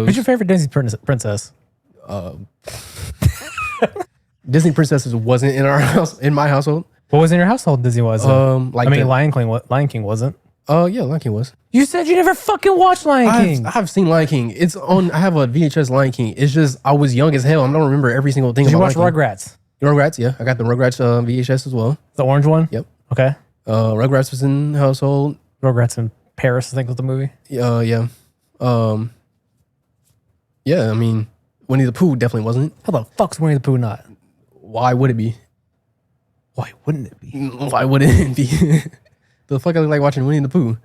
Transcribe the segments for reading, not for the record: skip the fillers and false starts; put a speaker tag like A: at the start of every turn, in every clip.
A: Who's your favorite Disney princess?
B: Disney princesses wasn't in our house, in my household.
A: What was in your household? Disney was.
B: Like
A: Lion King wasn't.
B: Oh yeah, Lion King was.
A: You said you never fucking watched Lion King.
B: I've seen Lion King. It's on. I have a VHS Lion King. It's just I was young as hell. I don't remember every single thing.
A: Did you
B: about
A: watch
B: Lion King.
A: Rugrats?
B: Rugrats, yeah. I got the Rugrats VHS as well.
A: The orange one?
B: Yep.
A: Okay.
B: Rugrats was in the household.
A: Rugrats in Paris, I think was the movie.
B: Yeah. Yeah, I mean, Winnie the Pooh definitely wasn't.
A: How the fuck's Winnie the Pooh not?
B: Why would it be?
A: Why wouldn't it be?
B: Why wouldn't it be? The fuck I look like watching Winnie the Pooh.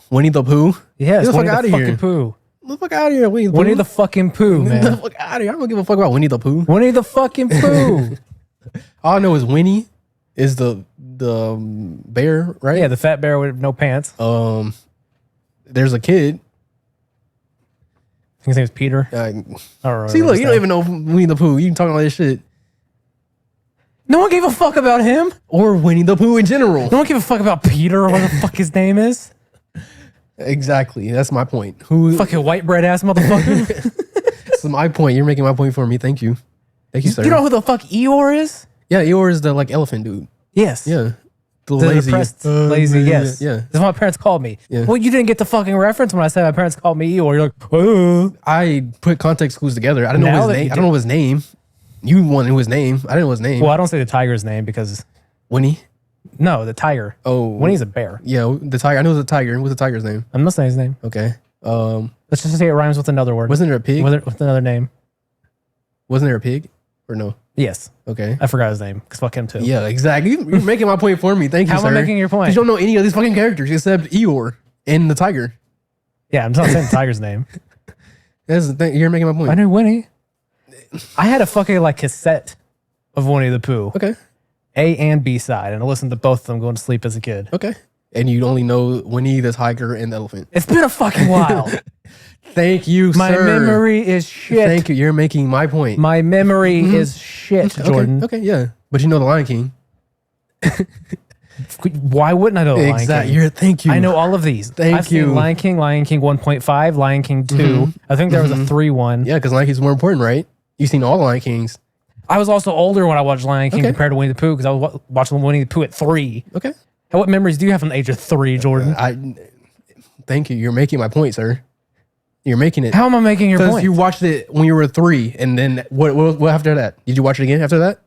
B: Winnie the Pooh?
A: Yeah,
B: Get the fuck
A: Winnie
B: out
A: the
B: of
A: fucking
B: here.
A: Pooh.
B: Get the fuck out of here, Winnie the Pooh.
A: Winnie the fucking Pooh,
B: Get
A: man.
B: the fuck out of here. I don't give a fuck about Winnie the Pooh.
A: Winnie the fucking Pooh.
B: All I know is Winnie is the bear, right?
A: Yeah, the fat bear with no pants.
B: There's a kid.
A: I think his name is Peter.
B: Uh,
A: I don't know.
B: see, look, you don't even know Winnie the Pooh. You can talk all this shit.
A: No one gave a fuck about him.
B: Or Winnie the Pooh in general.
A: No one gave a fuck about Peter or what the fuck his name is.
B: Exactly. That's my point. Who?
A: Fucking white bread ass motherfucker.
B: That's my point. You're making my point for me. Thank you. Thank you, sir.
A: You know who the fuck Eeyore is?
B: Yeah, Eeyore is the like elephant dude.
A: Yes.
B: Yeah. The
A: The
B: lazy.
A: depressed, lazy, yes.
B: Yeah.
A: That's what my parents called me.
B: Yeah.
A: Well, you didn't get the fucking reference when I said my parents called me Eeyore. You're like, oh.
B: I put context clues together. I didn't know
A: Now
B: his
A: that
B: name.
A: you
B: I don't know his name. You wanted his name. I didn't know his name.
A: Well, I don't say the tiger's name because,
B: Winnie.
A: no, the tiger.
B: Oh.
A: Winnie's a bear.
B: Yeah, the tiger. I know it was a tiger. What's the tiger's name?
A: I'm not saying his name.
B: Okay.
A: Let's just say it rhymes with another word.
B: Wasn't there a pig?
A: With another name.
B: Wasn't there a pig? Or no?
A: Yes.
B: Okay.
A: I forgot his name because fuck him too.
B: Yeah, exactly. You're making my point for me. Thank you,
A: How
B: sir.
A: am I making your point?
B: Because you don't know any of these fucking characters except Eeyore and the tiger.
A: Yeah, I'm not saying the tiger's name.
B: That's the thing. You're making my point.
A: I knew Winnie. I had a fucking like cassette of Winnie the Pooh,
B: Okay.
A: A and B side, and I listened to both of them going to sleep as a kid.
B: Okay. And you only know Winnie, the tiger, and the elephant.
A: It's been a fucking while.
B: Thank you,
A: My
B: sir.
A: memory is shit.
B: Thank you. You're making my point.
A: My memory is shit, Jordan.
B: Okay, yeah. But you know the Lion King.
A: Why wouldn't I know Lion
B: Exactly.
A: King?
B: Thank you.
A: I know all of these.
B: Thank
A: I've seen
B: you.
A: Lion King 1.5, Lion King 2. I think there was a 3 one.
B: Yeah, because Lion King's more important, right? You've seen all the Lion Kings.
A: I was also older when I watched Lion King
B: Okay.
A: compared to Winnie the Pooh because I was watching Winnie the Pooh at 3.
B: Okay.
A: And what memories do you have from the age of 3, Jordan?
B: Thank you. You're making my point, sir. You're making it.
A: How am I making your
B: Because
A: point?
B: you watched it when you were 3, and then what after that? Did you watch it again after that?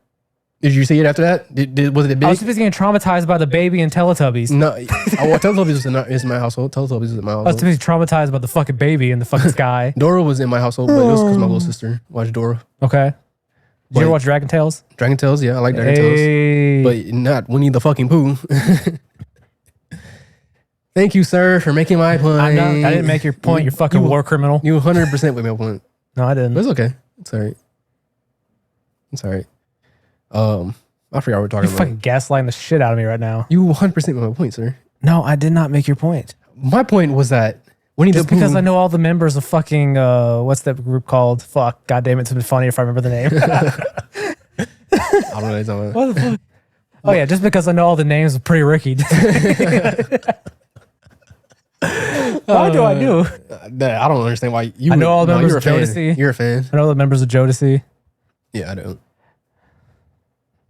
B: Did you see it after that? Was it
A: I
B: big?
A: was just getting traumatized by the baby and Teletubbies.
B: No. Well, Teletubbies is in my household. Teletubbies is in my
A: I was
B: household.
A: too busy traumatized by the fucking baby in the fucking sky.
B: Dora was in my household, but it was because my little sister watched Dora.
A: Okay. Did you ever
B: Like-
A: watch Dragon Tales?
B: Dragon Tales, yeah, I like Dragon Tales.
A: Hey.
B: But not Winnie the fucking Pooh. Thank you, sir, for making my point.
A: I didn't make your point, you fucking war criminal.
B: You 100% made my point.
A: No, I didn't.
B: But it's okay. It's all right. It's all right. I forgot what we're talking
A: You're
B: about.
A: fucking gaslighting the shit out of me right now.
B: You 100% made my point, sir.
A: No, I did not make your point.
B: My point was that Winnie
A: Just
B: the Pooh.
A: because I know all the members of fucking, what's that group called? Fuck, God damn it, it's been funny if I remember the name.
B: I don't know what you're talking about.
A: What the fuck? Oh yeah, just because I know all the names of Pretty Ricky. Why do I do?
B: I don't understand why you.
A: I know all the members
B: you're a
A: of
B: fan.
A: Jodeci.
B: You're a fan.
A: I know the members of Jodeci.
B: Yeah, I don't.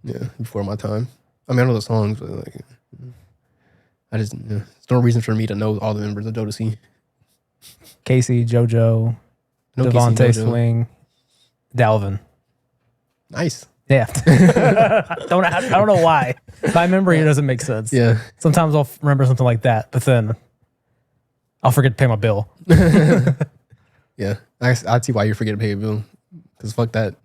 B: Yeah, before my time. I mean, I know the songs, but like, I just there's no reason for me to know all the members of Jodeci.
A: Casey, JoJo,
B: No
A: Devontae
B: Casey, JoJo.
A: Swing, Dalvin.
B: Nice.
A: Yeah. I don't know why. My memory doesn't make sense.
B: Yeah.
A: Sometimes I'll remember something like that, but then I'll forget to pay my bill.
B: Yeah. I see why you forget to pay a bill. Because fuck that.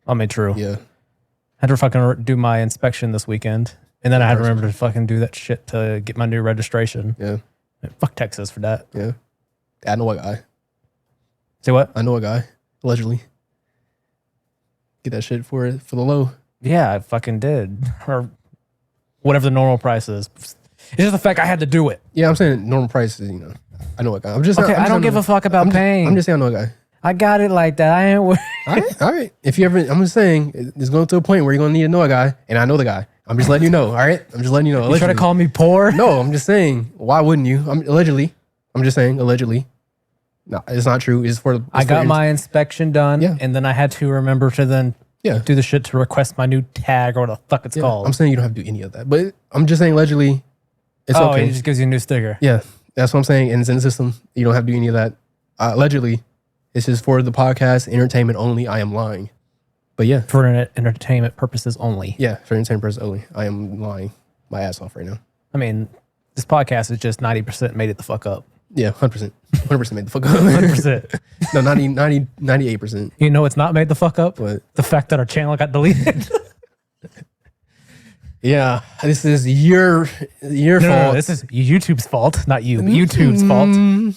A: I mean, true.
B: Yeah.
A: I had to fucking do my inspection this weekend. And then I had to remember to fucking do that shit to get my new registration.
B: Yeah.
A: Fuck Texas for that.
B: Yeah. I know a guy.
A: Say what?
B: I know a guy. Allegedly. Get that shit for the low.
A: Yeah, I fucking did. Or whatever the normal price is. It's just the fact I had to do it.
B: Yeah, I'm saying normal prices, I know a guy.
A: Okay, I don't give a fuck about paying.
B: I'm just saying I know a guy.
A: I got it like that. I ain't worried.
B: All right. If you ever, I'm just saying, it's going to a point where you're going to need to know a guy, and I know the guy. I'm just letting you know, all right? I'm just letting you know.
A: You try to call me poor?
B: No, I'm just saying, why wouldn't you? Allegedly. I'm just saying, allegedly. No, it's not true. It's for.
A: I got my inspection done,
B: Yeah.
A: and then I had to remember to then
B: Yeah.
A: do the shit to request my new tag or what the fuck it's
B: Yeah,
A: called.
B: I'm saying you don't have to do any of that, but I'm just saying allegedly, it's
A: oh,
B: okay.
A: it just gives you a new sticker.
B: Yeah, that's what I'm saying. And it's in the system. You don't have to do any of that. Allegedly, it's just for the podcast entertainment only. I am lying, but yeah,
A: For entertainment purposes only.
B: yeah, for entertainment purposes only. I am lying my ass off right now.
A: I mean, this podcast is just 90% made it the fuck up.
B: Yeah, 100%. 100% made the fuck up.
A: 100%.
B: No, 98%.
A: You know it's not made the fuck up?
B: But
A: The fact that our channel got deleted.
B: yeah, this is your
A: No,
B: fault.
A: this is YouTube's fault, not you. But YouTube's fault.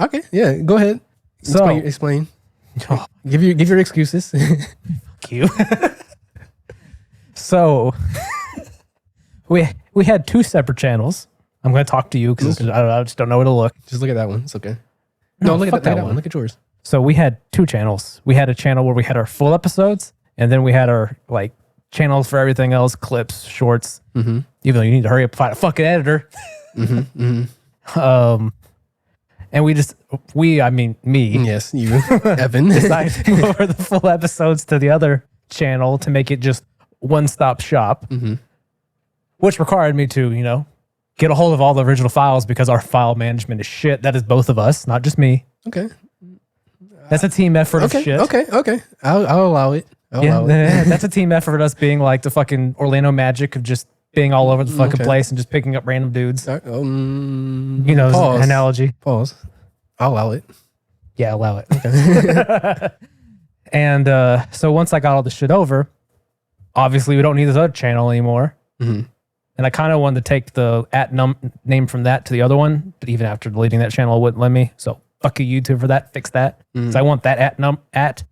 B: Okay, yeah, go ahead.
A: So-
B: Explain.
A: Oh,
B: Give your excuses.
A: fuck you. So we had two separate channels. I'm going to talk to you because I just don't know where to look.
B: Just look at that one. It's okay.
A: No,
B: look
A: fuck
B: at that
A: that
B: one.
A: one.
B: Look at yours.
A: So we had two channels. We had a channel where we had our full episodes, and then we had our like channels for everything else, clips, shorts.
B: Mm-hmm.
A: Even though you need to hurry up and find a fucking editor. And me,
B: Yes, you, Evan.
A: decided to move over the full episodes to the other channel to make it just one-stop shop, which required me to, get a hold of all the original files because our file management is shit. That is both of us, not just me.
B: Okay.
A: That's a team effort of
B: Okay.
A: shit.
B: Okay. I'll allow it. I'll allow it.
A: Yeah, that's a team effort. Us being like the fucking Orlando Magic of just being all over the fucking
B: Okay.
A: place and just picking up random dudes.
B: Pause.
A: The analogy.
B: Pause. I'll allow it.
A: Yeah, allow it. And so once I got all the shit over, obviously we don't need this other channel anymore.
B: Mm-hmm.
A: And I kind of wanted to take the name from that to the other one, but even after deleting that channel, it wouldn't let me. So fuck you, YouTube, for that. Fix that. Because I want that at,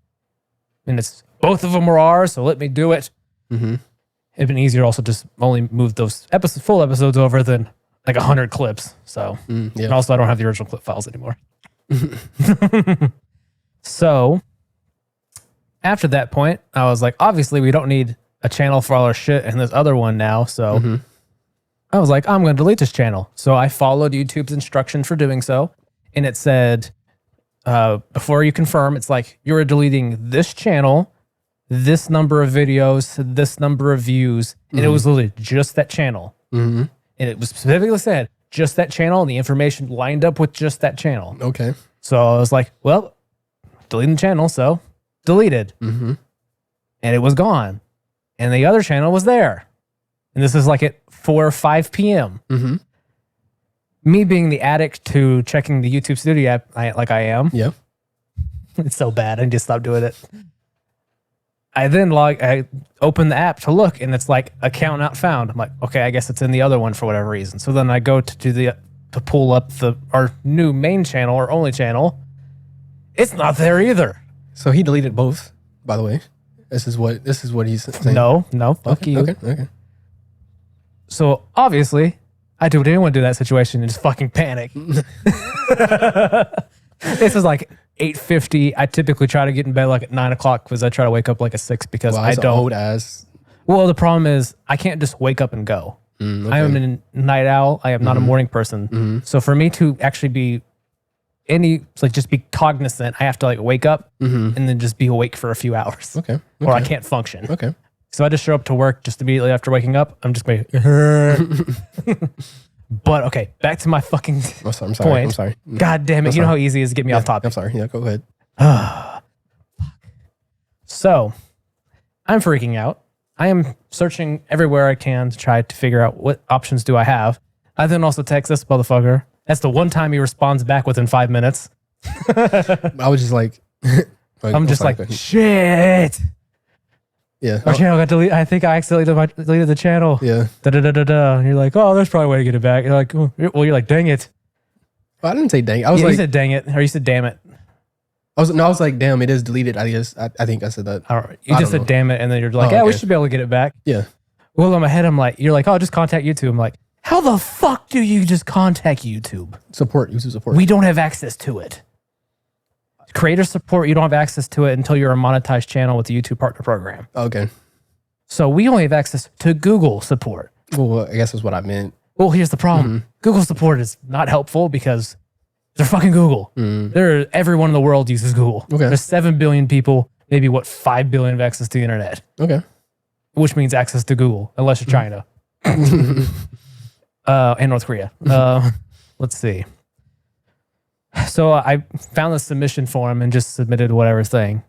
A: and it's both of them were ours, so let me do it.
B: Mm-hmm.
A: It'd been easier also just only move those full episodes over than like 100 clips. So, and
B: Yeah.
A: also I don't have the original clip files anymore. So after that point, I was like, obviously we don't need a channel for all our shit and this other one now. So I was like, I'm going to delete this channel. So I followed YouTube's instruction for doing so. And it said, before you confirm, it's like, you're deleting this channel, this number of videos, this number of views. And it was literally just that channel.
B: Mm-hmm.
A: And it was specifically said, just that channel, and the information lined up with just that channel.
B: Okay.
A: So I was like, well, deleting the channel, so deleted.
B: Mm-hmm.
A: And it was gone. And the other channel was there. And this is like at 4 or 5 p.m.
B: Mm-hmm.
A: Me being the addict to checking the YouTube Studio app like I am,
B: Yeah.
A: it's so bad. I need to stop doing it. I open the app to look, and it's like account not found. I'm like, okay, I guess it's in the other one for whatever reason. So then I go to pull up our new main channel or only channel. It's not there either.
B: So he deleted both, by the way. This is what he's saying.
A: No, fuck
B: Okay.
A: you.
B: Okay.
A: So obviously, I do what anyone would do in that situation and just fucking panic. This is like 8:50. I typically try to get in bed like at 9 o'clock because I try to wake up like at 6 because
B: Wow,
A: I
B: that's an
A: don't.
B: old ass.
A: Well, the problem is I can't just wake up and go.
B: Okay.
A: I am a night owl. I am not a morning person. So for me to actually be just be cognizant, I have to like wake up and then just be awake for a few hours,
B: Okay.
A: or I can't function.
B: Okay.
A: So I just show up to work just immediately after waking up. I'm just going. But okay, back to my fucking
B: I'm sorry.
A: point.
B: I'm sorry.
A: God damn it! You know how easy it is to get me off
B: I'm
A: topic.
B: sorry. Yeah, go ahead.
A: So I'm freaking out. I am searching everywhere I can to try to figure out what options do I have. I then also text this motherfucker. That's the one time he responds back within 5 minutes.
B: I was just like,
A: I'm just
B: sorry,
A: like,
B: go ahead.
A: shit.
B: Yeah.
A: Our channel got deleted. I think I accidentally deleted the channel.
B: Yeah.
A: Da da da da da. And you're like, oh, there's probably a way to get it back. You're like, oh. Well, you're like, dang it.
B: Well, I didn't say dang. I was
A: You
B: like,
A: said dang it, or you said damn it.
B: I was like, damn, it is deleted. I guess I think I said that.
A: I don't know. You
B: I
A: just
B: don't
A: said
B: know.
A: damn it, and then you're like,
B: Oh,
A: yeah, we
B: okay.
A: should be able to get it back.
B: Yeah.
A: Well, in my head, I'm like, you're like, oh, just contact YouTube. I'm like, how the fuck do you just contact YouTube?
B: Support. Use support.
A: We don't have access to it. Creator support, you don't have access to it until you're a monetized channel with the YouTube Partner Program.
B: Okay.
A: So we only have access to Google support.
B: Well, I guess that's what I meant.
A: Well, here's the problem. Google support is not helpful because They're fucking Google. Everyone in the world uses Google.
B: Okay.
A: There's 7 billion people, maybe 5 billion have access to the internet,
B: Okay.
A: which means access to Google, unless you're China and North Korea. Let's see. So I found the submission form and just submitted whatever thing.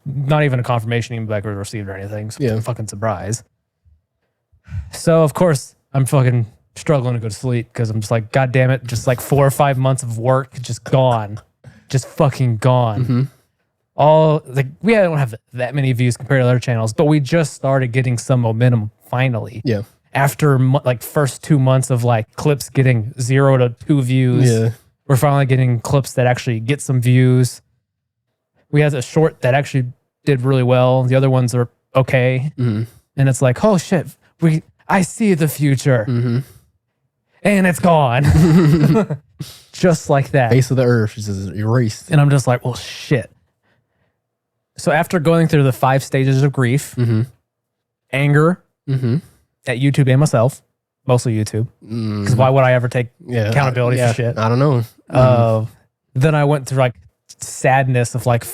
A: Not even a confirmation email back was received or anything. So
B: Yeah.
A: fucking surprise. So of course I'm fucking struggling to go to sleep because I'm just like, God damn it, just like 4 or 5 months of work just gone. Just fucking gone. All like we don't have that many views compared to other channels, but we just started getting some momentum finally.
B: Yeah.
A: After like first 2 months of like clips getting 0 to 2 views,
B: Yeah.
A: we're finally getting clips that actually get some views. We had a short that actually did really well. The other ones are okay. And it's like, oh shit, I see the future. And it's gone. Just like that.
B: Face of the earth is just erased.
A: And I'm just like, well, shit. So after going through the 5 stages of grief, anger at YouTube and myself, mostly YouTube, because why would I ever take accountability for shit?
B: I don't know.
A: Then I went through like sadness of like,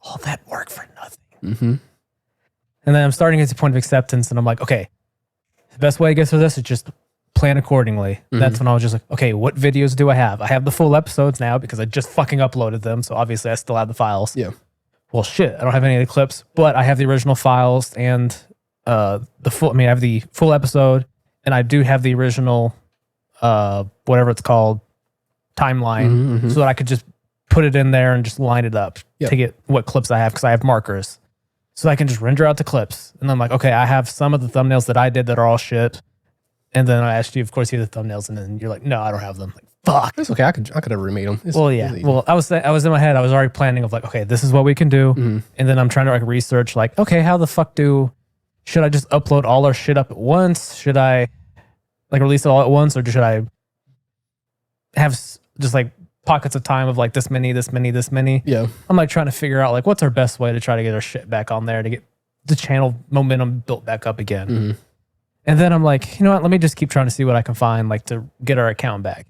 A: all that work for nothing. And then I'm starting to get to the point of acceptance, and I'm like, okay, the best way to get through this is just plan accordingly. That's when I was just like, okay, what videos do I have? I have the full episodes now because I just fucking uploaded them, so obviously I still have the files.
B: Yeah.
A: Well, shit, I don't have any of the clips, but I have the original files and I have the full episode, and I do have the original, whatever it's called, timeline, so that I could just put it in there and just line it up to get what clips I have, because I have markers. So I can just render out the clips. And I'm like, okay, I have some of the thumbnails that I did that are all shit. And then I asked you, of course, you have the thumbnails, and then you're like, no, I don't have them. Like, fuck.
B: It's okay. I could have remade them.
A: Well, yeah. Well, I was in my head. I was already planning of like, okay, this is what we can do, and then I'm trying to like research, like, okay, how the fuck should I just upload all our shit up at once? Should I like release it all at once, or should I have just like pockets of time of like this many?
B: Yeah.
A: I'm like trying to figure out like what's our best way to try to get our shit back on there to get the channel momentum built back up again. And then I'm like, you know what? Let me just keep trying to see what I can find like to get our account back.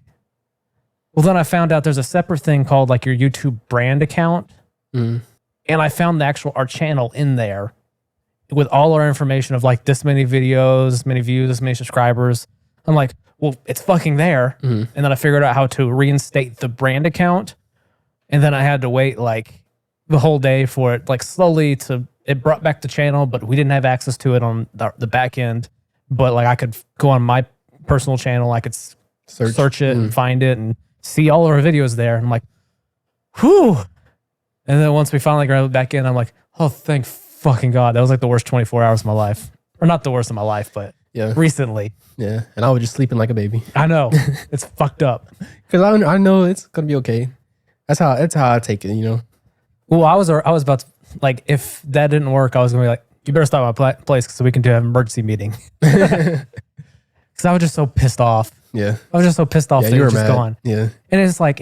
A: Well, then I found out there's a separate thing called like your YouTube brand account. And I found our channel in there with all our information of like this many videos, this many views, this many subscribers. I'm like, well, it's fucking there. And then I figured out how to reinstate the brand account. And then I had to wait like the whole day for it, like slowly it brought back the channel, but we didn't have access to it on the back end. But like I could go on my personal channel, I could search it and find it and see all our videos there. And I'm like, whew. And then once we finally got it back in, I'm like, oh, thank fucking God. That was like the worst 24 hours of my life. Or not the worst of my life, but recently.
B: Yeah. And I was just sleeping like a baby.
A: I know. It's fucked up.
B: Because I know it's going to be okay. That's how I take it, you know?
A: Well, I was about to, like, if that didn't work, I was going to be like, you better stop my place so we can do an emergency meeting. Because I was just so pissed off.
B: Yeah.
A: I was just so pissed off that
B: you
A: it
B: were
A: was just
B: mad.
A: gone.
B: Yeah.
A: And it's like,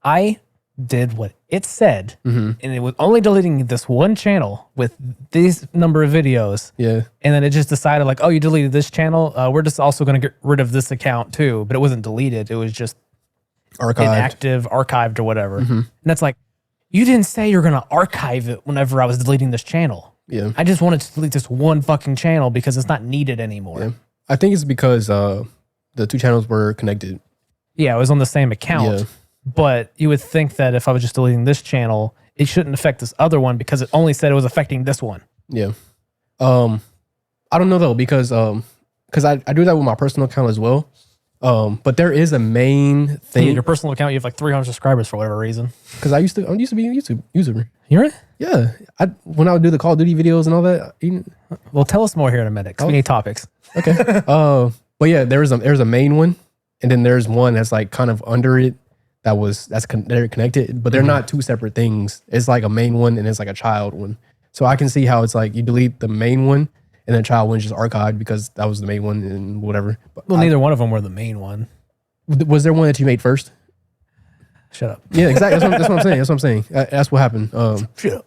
A: I did what it said, and it was only deleting this one channel with these number of videos.
B: Yeah.
A: And then it just decided like, oh, you deleted this channel. We're just also going to get rid of this account too. But it wasn't deleted. It was just inactive, archived or whatever. And that's like, you didn't say you're going to archive it whenever I was deleting this channel.
B: Yeah.
A: I just wanted to delete this one fucking channel because it's not needed anymore.
B: Yeah. I think it's because the 2 channels were connected.
A: Yeah, it was on the same account.
B: Yeah.
A: But you would think that if I was just deleting this channel, it shouldn't affect this other one because it only said it was affecting this one.
B: Yeah. I don't know though, because I do that with my personal account as well. But there is a main thing.
A: Your personal account, you have like 300 subscribers for whatever reason.
B: Because I used to be a YouTube user.
A: You're right?
B: Yeah. When I would do the Call of Duty videos and all that.
A: Well, tell us more here in a minute, because we need topics.
B: Okay. But yeah, there's a main one, and then there's one that's like kind of under it they're connected, but they're not 2 separate things. It's like a main one and it's like a child one. So I can see how it's like you delete the main one and the child one's just archived because that was the main one and whatever. But
A: Well, neither one of them were the main one.
B: Was there one that you made first?
A: Shut up.
B: Yeah, exactly. That's what I'm saying. That's what happened.
A: Shut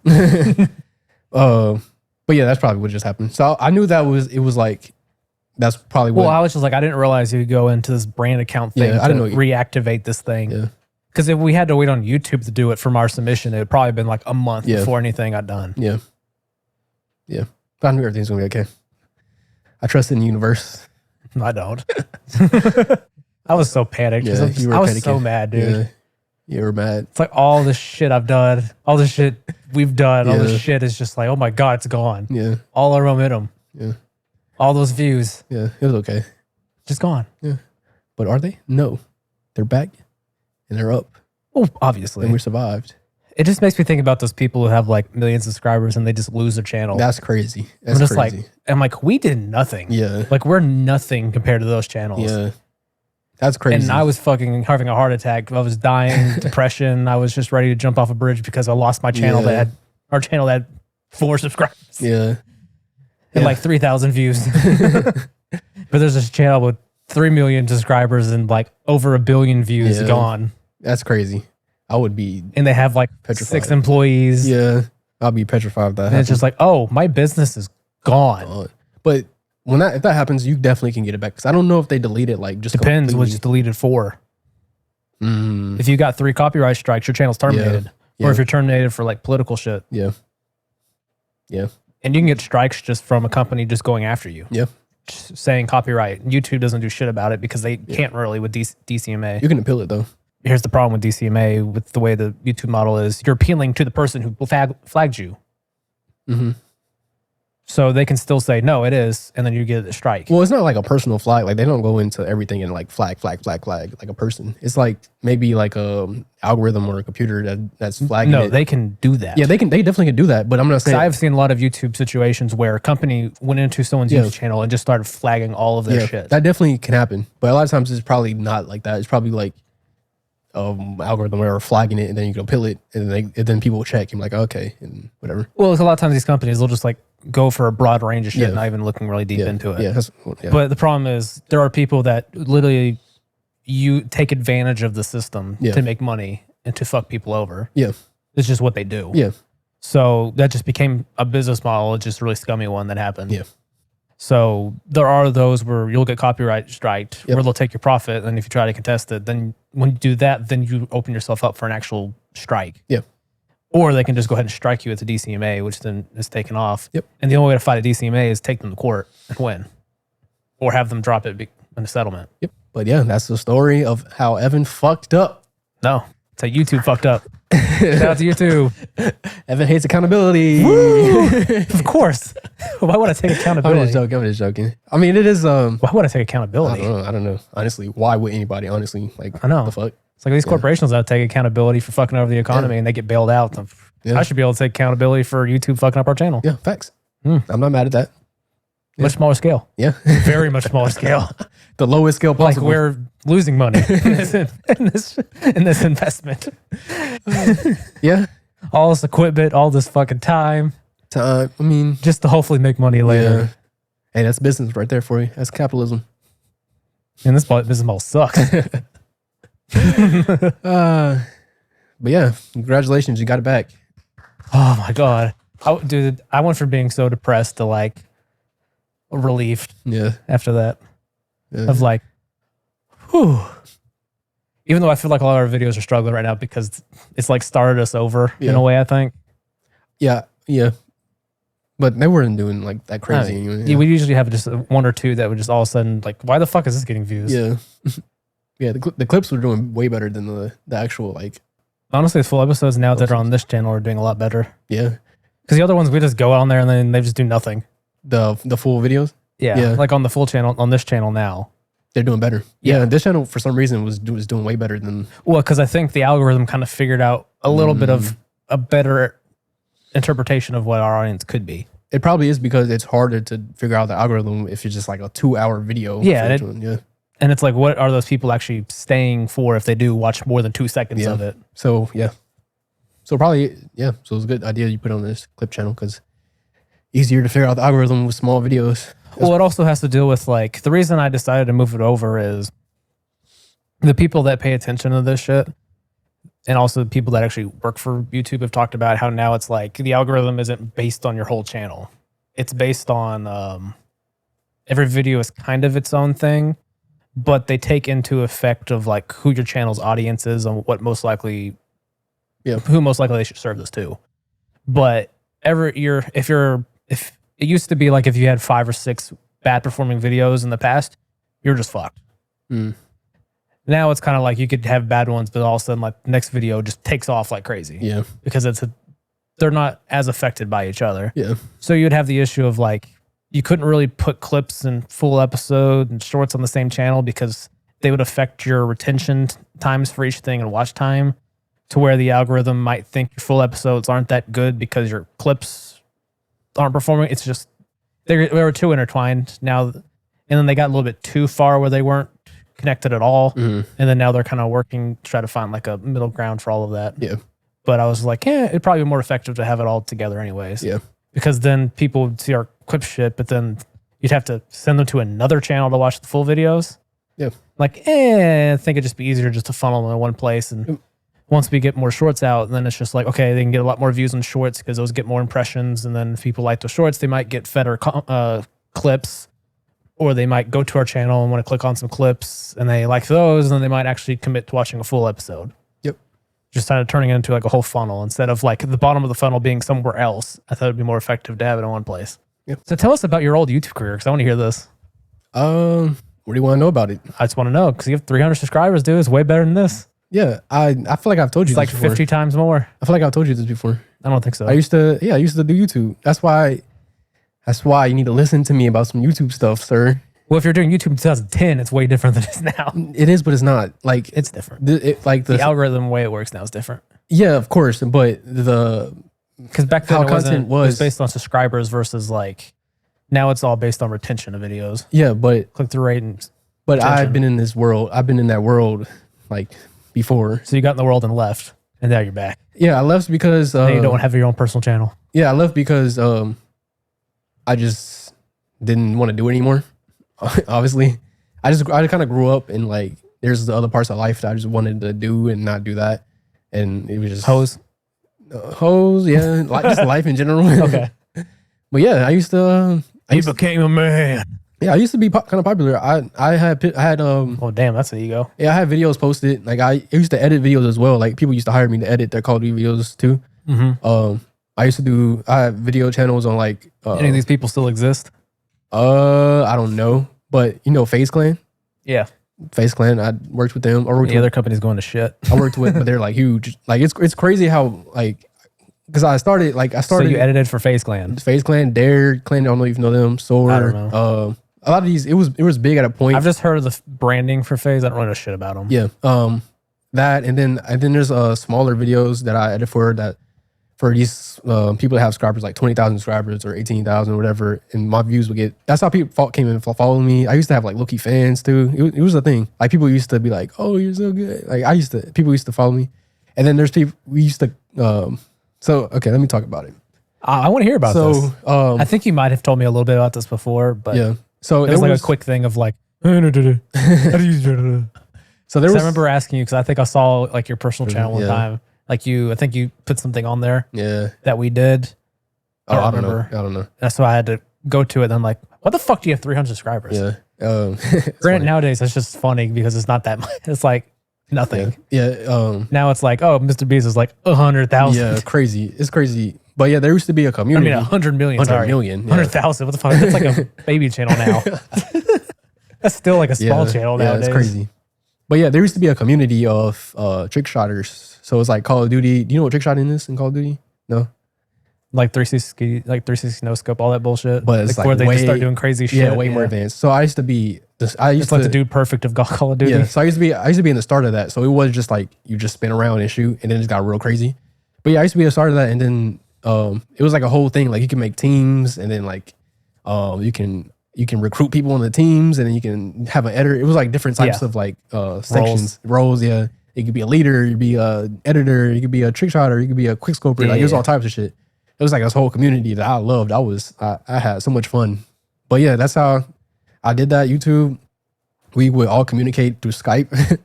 A: up.
B: But yeah, that's probably what just happened. So I knew it was like That's probably what.
A: Well, I was just like, I didn't realize you could go into this brand account thing
B: Yeah, I
A: to
B: didn't know
A: reactivate this thing.
B: Yeah.
A: Because if we had to wait on YouTube to do it from our submission, it would probably been like a month
B: Yeah.
A: before anything got done.
B: Yeah. Yeah. But I knew everything's going to be okay. I trust in the universe.
A: I don't. I was so panicked. 'cause
B: Yeah, you were
A: I was
B: panicking.
A: so mad, dude.
B: Yeah. You were mad.
A: It's like all this shit I've done, all this shit we've done, all
B: Yeah.
A: this shit is just like, oh my God, it's gone.
B: Yeah.
A: All our momentum,
B: Yeah.
A: all those views,
B: Yeah. It was okay.
A: just gone.
B: But are they? No. They're back and they're up
A: Oh, obviously.
B: and we survived.
A: It just makes me think about those people who have like millions of subscribers and they just lose their channel.
B: That's crazy.
A: I'm
B: That's
A: just
B: crazy.
A: like, I'm like, we did nothing.
B: Yeah.
A: Like we're nothing compared to those channels.
B: Yeah. That's crazy.
A: And I was fucking having a heart attack. I was dying, depression. I was just ready to jump off a bridge because I lost my channel
B: Yeah.
A: that had our channel that had 4 subscribers
B: Yeah.
A: and
B: Yeah.
A: like 3,000 views. But there's this channel with 3 million subscribers and like over 1 billion views
B: Yeah.
A: gone.
B: That's crazy. I would be,
A: And they have like
B: Petrified.
A: 6 employees.
B: yeah, I'll be petrified if that
A: And it's just like, oh, my business is gone.
B: But when if that happens, you definitely can get it back. Because I don't know if they delete it like just
A: Depends what
B: completely.
A: you deleted for.
B: Mm,
A: If you got 3 copyright strikes, your channel's terminated.
B: Yeah.
A: Or if you're terminated for like political shit.
B: yeah. Yeah.
A: And you can get strikes just from a company just going after you.
B: Yeah.
A: Just saying copyright. YouTube doesn't do shit about it because they can't really with DCMA.
B: You can appeal it though.
A: Here's the problem with DCMA with the way the YouTube model is. You're appealing to the person who flagged you.
B: Mm-hmm.
A: So they can still say, no, it is. And then you get a strike.
B: Well, it's not like a personal flag. Like they don't go into everything and like flag like a person. It's like maybe like a algorithm or a computer that's flagging
A: No,
B: it.
A: they can do that.
B: They definitely can do that. But I'm not
A: 'Cause
B: saying
A: I've seen a lot of YouTube situations where a company went into someone's
B: Yeah.
A: YouTube channel and just started flagging all of their shit.
B: that definitely can happen. But a lot of times it's probably not like that. It's probably like algorithm or flagging it and then you can appeal it and then people will check and be like, okay, and whatever.
A: Well, a lot of times these companies will just like go for a broad range of shit,
B: Yeah.
A: not even looking really deep into it.
B: Yeah, yeah.
A: But the problem is there are people that literally you take advantage of the system
B: Yeah.
A: to make money and to fuck people over.
B: Yeah.
A: It's just what they do.
B: Yeah.
A: So that just became a business model. It's just a really scummy one that happened.
B: Yeah.
A: So there are those where you'll get copyright striked,
B: Yep.
A: where they'll take your profit, and if you try to contest it, then when you do that, then you open yourself up for an actual strike.
B: Yeah.
A: Or they can just go ahead and strike you at the DCMA, which then is taken off.
B: Yep.
A: And the only way to fight a DCMA is take them to court and win, or have them drop it in a settlement.
B: Yep. But yeah, that's the story of how Evan fucked up.
A: No, it's like YouTube fucked up. Shout out to YouTube.
B: Evan hates accountability.
A: Of course. Why would I take
B: I'm
A: accountability?
B: just joking. I mean, it is
A: Why would I take accountability?
B: I don't know. Honestly, why would anybody honestly like
A: I know.
B: the fuck?
A: It's like these corporations that take accountability for fucking over the economy and they get bailed out.
B: Yeah.
A: I should be able to take accountability for YouTube fucking up our channel.
B: Yeah, facts.
A: Hmm.
B: I'm not mad at that.
A: Much smaller scale.
B: Yeah.
A: Very much smaller scale.
B: The lowest scale
A: Like
B: possible.
A: we're losing money in this investment.
B: Yeah.
A: All this equipment, all this fucking time,
B: Time. I mean,
A: just to hopefully make money
B: yeah.
A: later.
B: Hey, that's business right there for you. That's capitalism.
A: And this business model sucks.
B: But yeah, congratulations. You got it back.
A: Oh my God. Dude, I went from being so depressed to like relieved
B: Yeah.
A: after that.
B: Yeah.
A: Of like, whew. Even though I feel like a lot of our videos are struggling right now because it's like started us over in
B: Yeah.
A: a way, I think.
B: Yeah. Yeah. But they weren't doing like that crazy anyway.
A: Yeah, we usually have just one or two that would just all of a sudden like, why the fuck is this getting views?
B: Yeah. Yeah. The clips were doing way better than the actual like.
A: Honestly, the full episodes now that are on this channel are doing a lot better.
B: Yeah.
A: Because the other ones, we just go on there and then they just do nothing.
B: The full videos.
A: Yeah.
B: Yeah.
A: Like on the full channel, on this channel now.
B: They're doing better.
A: Yeah.
B: Yeah, this channel for some reason was doing way better than.
A: Well, because I think the algorithm kind of figured out a little bit of a better interpretation of what our audience could be.
B: It probably is because it's harder to figure out the algorithm if it's just like a 2-hour video.
A: Yeah,
B: for
A: it-
B: each one. Yeah.
A: And it's like, what are those people actually staying for if they do watch more than 2 seconds
B: Yeah.
A: of it?
B: So yeah. So probably yeah. So it's a good idea you put on this clip channel because easier to figure out the algorithm with small videos.
A: Well, it also has to deal with like the reason I decided to move it over is the people that pay attention to this shit and also the people that actually work for YouTube have talked about how now it's like the algorithm isn't based on your whole channel. It's based on every video is kind of its own thing, but they take into effect of like who your channel's audience is and what most likely, who most likely they should serve this to. But if it used to be like if you had 5 or 6 bad performing videos in the past, you're just fucked. Now it's kind of like you could have bad ones, but all of a sudden like the next video just takes off like crazy.
B: Yeah.
A: Because they're not as affected by each other.
B: Yeah.
A: So you'd have the issue of like, you couldn't really put clips and full episode and shorts on the same channel because they would affect your retention times for each thing and watch time, to where the algorithm might think your full episodes aren't that good because your clips aren't performing. It's just, they were too intertwined now. And then they got a little bit too far where they weren't connected at all. And then now they're kind of working to try to find like a middle ground for all of that.
B: Yeah.
A: But I was like, it'd probably be more effective to have it all together anyways.
B: Yeah.
A: Because then people would see our clip shit, but then you'd have to send them to another channel to watch the full videos.
B: Yeah.
A: Like, I think it'd just be easier just to funnel them in one place. And once we get more shorts out, then it's just like, okay, they can get a lot more views on shorts because those get more impressions. And then if people like the shorts, they might get fed clips, or they might go to our channel and want to click on some clips and they like those. And then they might actually commit to watching a full episode. Just kind of turning it into like a whole funnel instead of like the bottom of the funnel being somewhere else. I thought it'd be more effective to have it in one place.
B: Yep.
A: So tell us about your old YouTube career, because I want to hear this.
B: What do you want to know about it?
A: I just want to know, because you have 300 subscribers, dude. It's way better than this.
B: Yeah, I feel like I've told you
A: It's
B: this
A: like
B: before.
A: 50 times more.
B: I feel like I've told you this before.
A: I don't think so.
B: I used to do YouTube. That's why you need to listen to me about some YouTube stuff, sir.
A: Well, if you're doing YouTube in 2010, it's way different than it is now.
B: It is, but it's not. Like,
A: It's different.
B: The
A: algorithm way it works now is different.
B: Yeah, of course, but
A: Because back then
B: how
A: it
B: content
A: it was
B: was
A: based on subscribers versus like, now it's all based on retention of videos.
B: yeah, but
A: Click-through rate. And
B: I've been in this world. I've been in that world like before.
A: so you got in the world and left, and now you're back.
B: Yeah, I left because
A: Now you don't have your own personal channel.
B: yeah, I left because I just didn't want to do it anymore. Obviously, I kind of grew up and like there's the other parts of life that I just wanted to do and not do that, and it was just
A: Hoes.
B: yeah, like just life in general.
A: Okay.
B: But yeah, I used to
A: became a man.
B: yeah, I used to be kind of popular. I had
A: Oh, damn, that's an ego.
B: yeah, I had videos posted. Like I used to edit videos as well. Like people used to hire me to edit their Call of Duty videos too. I used to do. I have video channels on like.
A: Any of these people still exist?
B: I don't know, but you know, FaZe Clan.
A: Yeah.
B: FaZe Clan. I worked with them.
A: The other company's going to shit.
B: I worked with, but they're like huge. Like it's crazy how like because I started.
A: So you edited for FaZe Clan.
B: FaZe Clan, Dare Clan. I don't know if you know them. Sword.
A: I don't know.
B: A lot of these. It was big at a point.
A: I've just heard of the branding for FaZe. I don't really know shit about them.
B: Yeah. That and then there's smaller videos that I edit for these people that have subscribers like 20,000 subscribers or 18,000 or whatever, and my views would get. That's how people came and followed me. I used to have like Loki fans too. It was a thing. Like people used to be like, "Oh, you're so good." Like people used to follow me, and then there's people we used to. So okay, let me talk about it.
A: I want to hear about this.
B: So
A: I think you might have told me a little bit about this before, but
B: yeah. So
A: it was like a quick thing of like, how do you do?
B: So there was.
A: I remember asking you because I think I saw like your personal channel one
B: Yeah.
A: time. Like I think you put something on there
B: Yeah.
A: that we did.
B: I don't know. I don't know.
A: That's why I had to go to it. And I'm like, what the fuck do you have 300 subscribers?
B: Yeah.
A: Granted, nowadays it's just funny because it's not that much. It's like nothing.
B: Yeah.
A: Now it's like, oh, Mr. Beast is like 100,000.
B: Yeah. Crazy. It's crazy. But yeah, there used to be a
A: I
B: community.
A: mean, 100 million.
B: 100
A: sorry.
B: million, yeah.
A: 100,000. What the fuck? It's like a baby channel now. That's still like a small channel nowadays.
B: It's crazy. But yeah, there used to be a community of trick shotters. So it's like Call of Duty. Do you know what trick shotting is in Call of Duty? No.
A: Like 360 no scope, all that bullshit.
B: But it's like
A: where they
B: way,
A: just start doing crazy shit.
B: Yeah, way more advanced. So I used to be
A: It's like the dude perfect of Call of Duty.
B: Yeah. So I used to be in the start of that. So it was just like you just spin around and shoot, and then it just got real crazy. But yeah, I used to be a start of that, and then it was like a whole thing. Like you can make teams, and then like you can recruit people on the teams, and then you can have an editor. It was like different types of like sections, roles. Yeah, you could be a leader, you could be a editor, you could be a trick shotter, you could be a quick scoper. Like it was all types of shit. It was like this whole community that I loved. I had so much fun. But yeah, that's how I did that. YouTube, we would all communicate through Skype.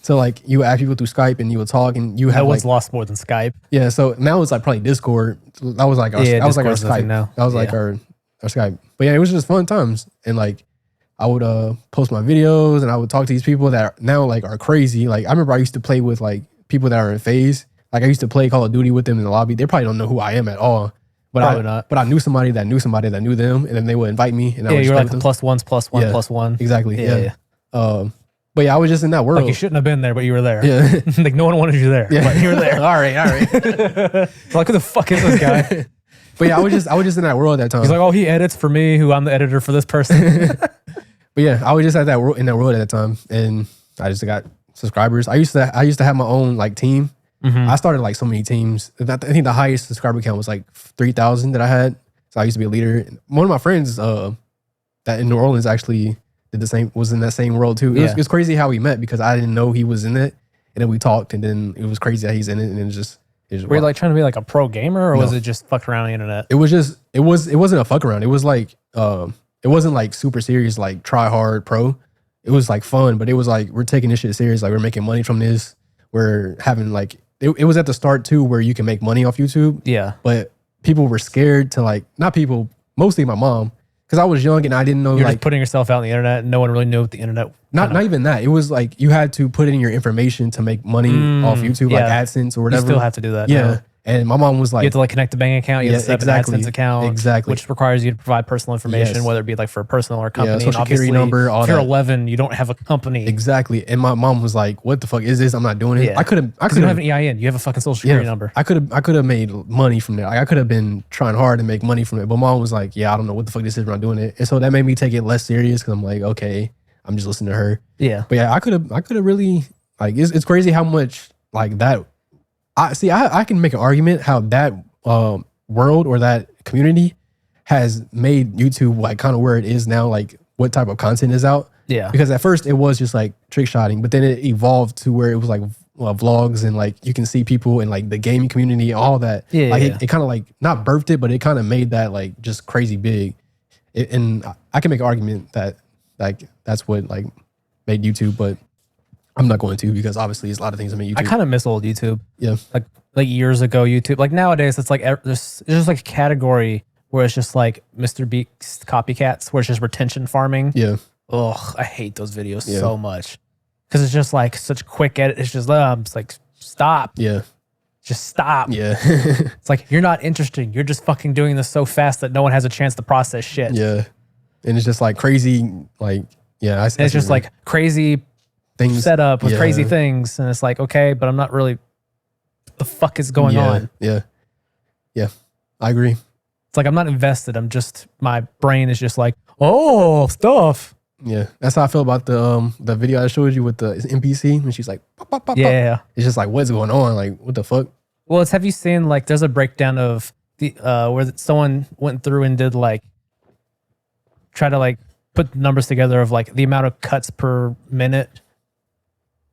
B: So like you would add people through Skype and you would talk and you have
A: That was
B: like,
A: lost more than Skype.
B: yeah. So now it's like probably Discord. That was like our,
A: Yeah,
B: that was like our
A: Discord's the thing
B: Skype.
A: now.
B: That was like our Skype. But yeah, it was just fun times. And like I would post my videos and I would talk to these people that now like are crazy. Like I remember I used to play with like people that are in FaZe. Like I used to play Call of Duty with them in the lobby. They probably don't know who I am at all. But
A: Probably not.
B: But I knew somebody that knew somebody that knew them, and then they would invite me. And I
A: Yeah,
B: would
A: you were
B: play
A: like
B: with
A: a
B: them.
A: +1
B: Exactly.
A: Yeah.
B: But yeah, I was just in that world.
A: Like you shouldn't have been there, but you were there.
B: Yeah.
A: Like no one wanted you there, but you were there.
B: all right.
A: Like who the fuck is this guy?
B: But yeah, I was just in that world at that time.
A: He's like, oh, he edits for me, who I'm the editor for this person.
B: But yeah, I was just at that in that world at that time, and I just got subscribers. I used to have my own like team. I started like so many teams. I think the highest subscriber count was like 3,000 that I had. So I used to be a leader. One of my friends that in New Orleans actually did the same. Was in that same world too. It was crazy how we met because I didn't know he was in it, and then we talked, and then it was crazy that he's in it, and it just
A: Were you like trying to be like a pro gamer, or was it just fucked around on the internet?
B: it wasn't a fuck around. It was like it wasn't like super serious like try hard pro. It was like fun, but it was like we're taking this shit serious. Like we're making money from this. We're having like it was at the start too where you can make money off YouTube.
A: Yeah.
B: But people were scared to like not people, mostly my mom, because I was young and I didn't know
A: You're
B: like
A: just putting yourself out on the internet, and no one really knew what the internet.
B: not even that. It was like you had to put in your information to make money off YouTube, like
A: yeah.
B: AdSense or
A: You
B: whatever.
A: still have to do that.
B: Yeah.
A: now.
B: And my mom was like,
A: You have to like connect a bank account. You have to set up an AdSense account.
B: Exactly.
A: Which requires you to provide personal information,
B: Yes.
A: whether it be like for a personal or a company.
B: Social
A: and
B: security
A: obviously,
B: number, all
A: if you're
B: that.
A: 11, you don't have a company.
B: exactly. And my mom was like, what the fuck is this? I'm not doing it.
A: Yeah.
B: I could have,
A: You don't have an EIN. You have a fucking social security number.
B: I could have made money from there. Like, I could have been trying hard to make money from it. But mom was like, yeah, I don't know what the fuck this is. I'm not doing it. And so that made me take it less serious because I'm like, okay, I'm just listening to her.
A: Yeah.
B: But yeah, I could have really like it's crazy how much like that. I can make an argument how that world or that community has made YouTube like kind of where it is now, like what type of content is out.
A: Yeah.
B: Because at first it was just like trick shotting, but then it evolved to where it was like vlogs and like you can see people in like the gaming community, all that.
A: Yeah,
B: like
A: yeah.
B: it kind of like not birthed it, but it kind of made that like just crazy big. And I can make an argument that like that's what like made YouTube, but I'm not going to because obviously there's a lot of things that made YouTube.
A: I kind of miss old YouTube.
B: Yeah.
A: Like years ago YouTube. Like nowadays it's like there's just like a category where it's just like Mr. Beast copycats where it's just retention farming.
B: Yeah.
A: Ugh, I hate those videos
B: Yeah.
A: so much. Cause it's just like such quick edit. It's just like stop.
B: Yeah.
A: Just stop.
B: Yeah.
A: It's like you're not interesting. You're just fucking doing this so fast that no one has a chance to process shit.
B: yeah. And it's just like crazy, like, yeah.
A: And it's just like crazy
B: things
A: setup with
B: yeah.
A: crazy things. And it's like, okay, but I'm not really what the fuck is going
B: yeah.
A: on?
B: Yeah. Yeah. I agree.
A: It's like I'm not invested. I'm just my brain is just like, oh, stuff.
B: Yeah. That's how I feel about the video I showed you with the NPC when she's like, pop, pop, pop, pop.
A: Yeah.
B: It's just like, what's going on? Like, what the fuck?
A: Well, have you seen like there's a breakdown of the where someone went through and did like try to like put numbers together of like the amount of cuts per minute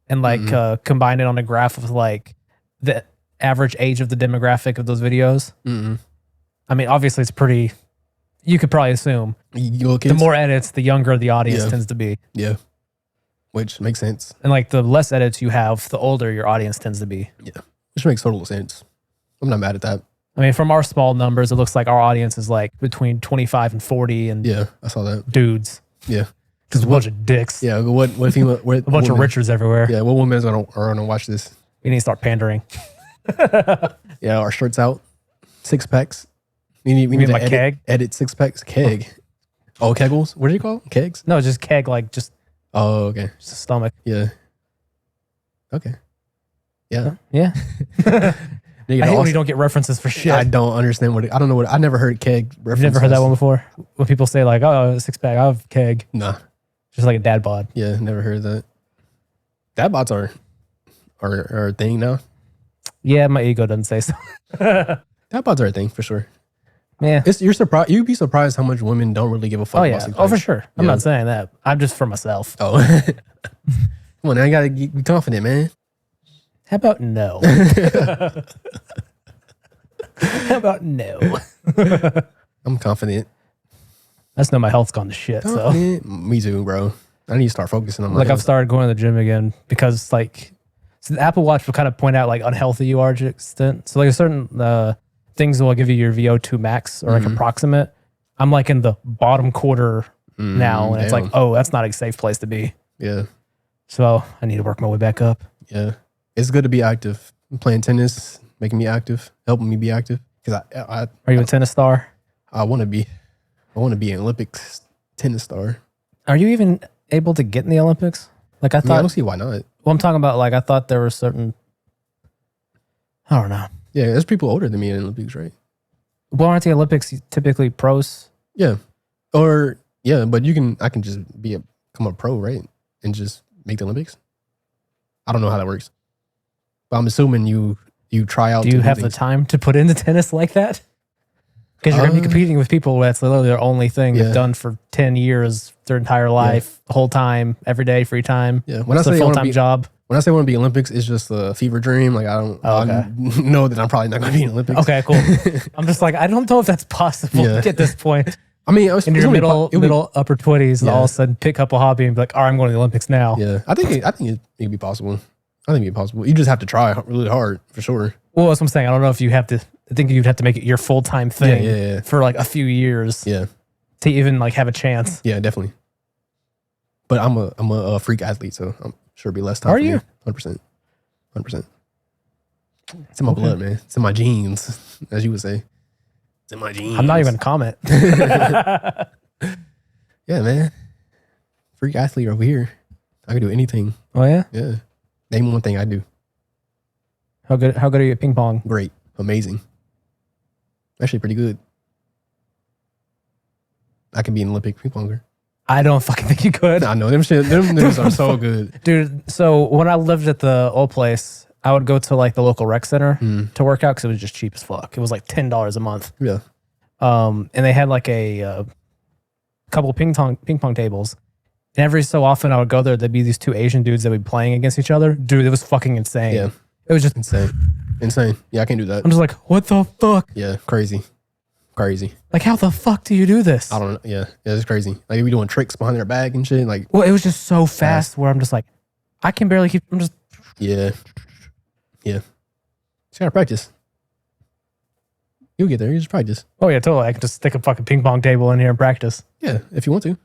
A: and like combine it on a graph with like the average age of the demographic of those videos.
B: Mm-mm.
A: I mean, obviously it's pretty. You could probably assume
B: You
A: the more edits, the younger the audience
B: Yeah.
A: tends to be,
B: Yeah. Which makes sense.
A: and like the less edits you have, the older your audience tends to be.
B: Yeah. Which makes total sense. I'm not mad at that.
A: I mean, from our small numbers, it looks like our audience is like between 25 and 40, and
B: Yeah. I saw that.
A: dudes,
B: Yeah.
A: just a bunch of dicks,
B: Yeah. What female? What,
A: a bunch of Richards everywhere.
B: Yeah. What women are gonna watch this?
A: We need to start pandering.
B: Yeah. Our shirts out. 6 packs. We need
A: mean
B: to
A: like keg?
B: edit 6 packs. Keg. Oh, kegels. What do you call them? Kegs?
A: No, just keg, like just
B: Oh, okay.
A: a stomach.
B: Yeah. Okay. Yeah.
A: Yeah.
B: Nigga,
A: I hate when
B: also-
A: you don't get references for shit.
B: I don't understand I don't know what I never heard keg reference.
A: You've never heard that one before? When people say like, oh, 6-pack, I have keg.
B: Nah.
A: Just like a dad bod.
B: Yeah, never heard that. Dad bots are a thing now.
A: Yeah, my ego doesn't say so.
B: Dad bots are a thing for sure.
A: Yeah.
B: You're surprised. You'd be surprised how much women don't really give a fuck.
A: Oh,
B: about
A: yeah.
B: 6
A: Oh, for
B: packs.
A: sure. I'm
B: Yeah.
A: not saying that. I'm just for myself.
B: Oh, come on, now you gotta be confident, man.
A: How about no? How about no?
B: I'm confident.
A: I just know my health's gone to shit. So,
B: Confident. Me too, bro. I need to start focusing on my
A: like, I've
B: health.
A: started going to the gym again because, like, so the Apple Watch will kind of point out like unhealthy you are to an extent. So, like, certain things will give you your VO2 max or like approximate. I'm like in the bottom quarter now, and it's like,
B: damn.
A: oh, that's not a safe place to be.
B: Yeah.
A: So I need to work my way back up.
B: Yeah. It's good to be active. Playing tennis, making me active, helping me be active. Because
A: Are you a tennis star?
B: I want to be. I want to be an Olympics tennis star.
A: Are you even able to get in the Olympics? Like I
B: I
A: thought.
B: don't see why not.
A: Well, I'm talking about like I thought there were certain. I don't know.
B: Yeah, there's people older than me in the Olympics, right?
A: Well, aren't the Olympics typically pros?
B: Yeah. Or yeah, but I can just become a pro, right? And just make the Olympics. I don't know how that works. But I'm assuming you try out.
A: Do you have the time to put into tennis like that? Because you're going to be competing with people that's literally their only thing they've done for 10 years, their entire life, the whole time, every day, free time.
B: Yeah. When
A: It's
B: I
A: a
B: say
A: full-time job.
B: When I say I want to be Olympics, it's just a fever dream. Like I know that I'm probably not going to be in Olympics.
A: Okay, cool. I'm just like, I don't know if that's possible at this point.
B: I mean, I was
A: In your middle upper 20s, and all of a sudden pick up a hobby and be like, all right, I'm going to the Olympics now.
B: Yeah, I think it could be possible. I think it'd be possible. You just have to try really hard for sure.
A: Well, that's what I'm saying. I don't know if you have to. I think you'd have to make it your full time thing for like a few years
B: Yeah,
A: to even like have a chance.
B: yeah, definitely. But I'm a freak athlete, so I'm sure it'll be less time.
A: Are
B: for
A: you?
B: me. 100%, 100%. It's in my blood, man. It's in my genes, as you would say. It's in my genes.
A: I'm not even a comment.
B: Yeah, man. Freak athlete over here. I can do anything.
A: Oh yeah.
B: Yeah. Name one thing I do.
A: How good are you at ping pong?
B: Great. Amazing. Actually pretty good. I could be an Olympic ping ponger.
A: I don't fucking think you could.
B: I know them news are so good.
A: Dude, so when I lived at the old place, I would go to like the local rec center to work out because it was just cheap as fuck. It was like $10 a month.
B: Yeah.
A: And they had like a couple ping pong tables. And every so often I would go there, there'd be these two Asian dudes that would be playing against each other. Dude, it was fucking insane.
B: Yeah.
A: It was just
B: Insane. Insane. Yeah, I can do that.
A: I'm just like, what the fuck?
B: Yeah. Crazy. Crazy.
A: Like, how the fuck do you do this?
B: I don't know. Yeah. Yeah, it's crazy. Like we doing tricks behind their back and shit. Like,
A: Well, it was just so fast where I'm just like, I can barely keep. I'm just.
B: yeah. Yeah. Just gotta practice. You'll get there. You just practice.
A: Oh yeah, totally. I can just stick a fucking ping pong table in here and practice.
B: Yeah, if you want to.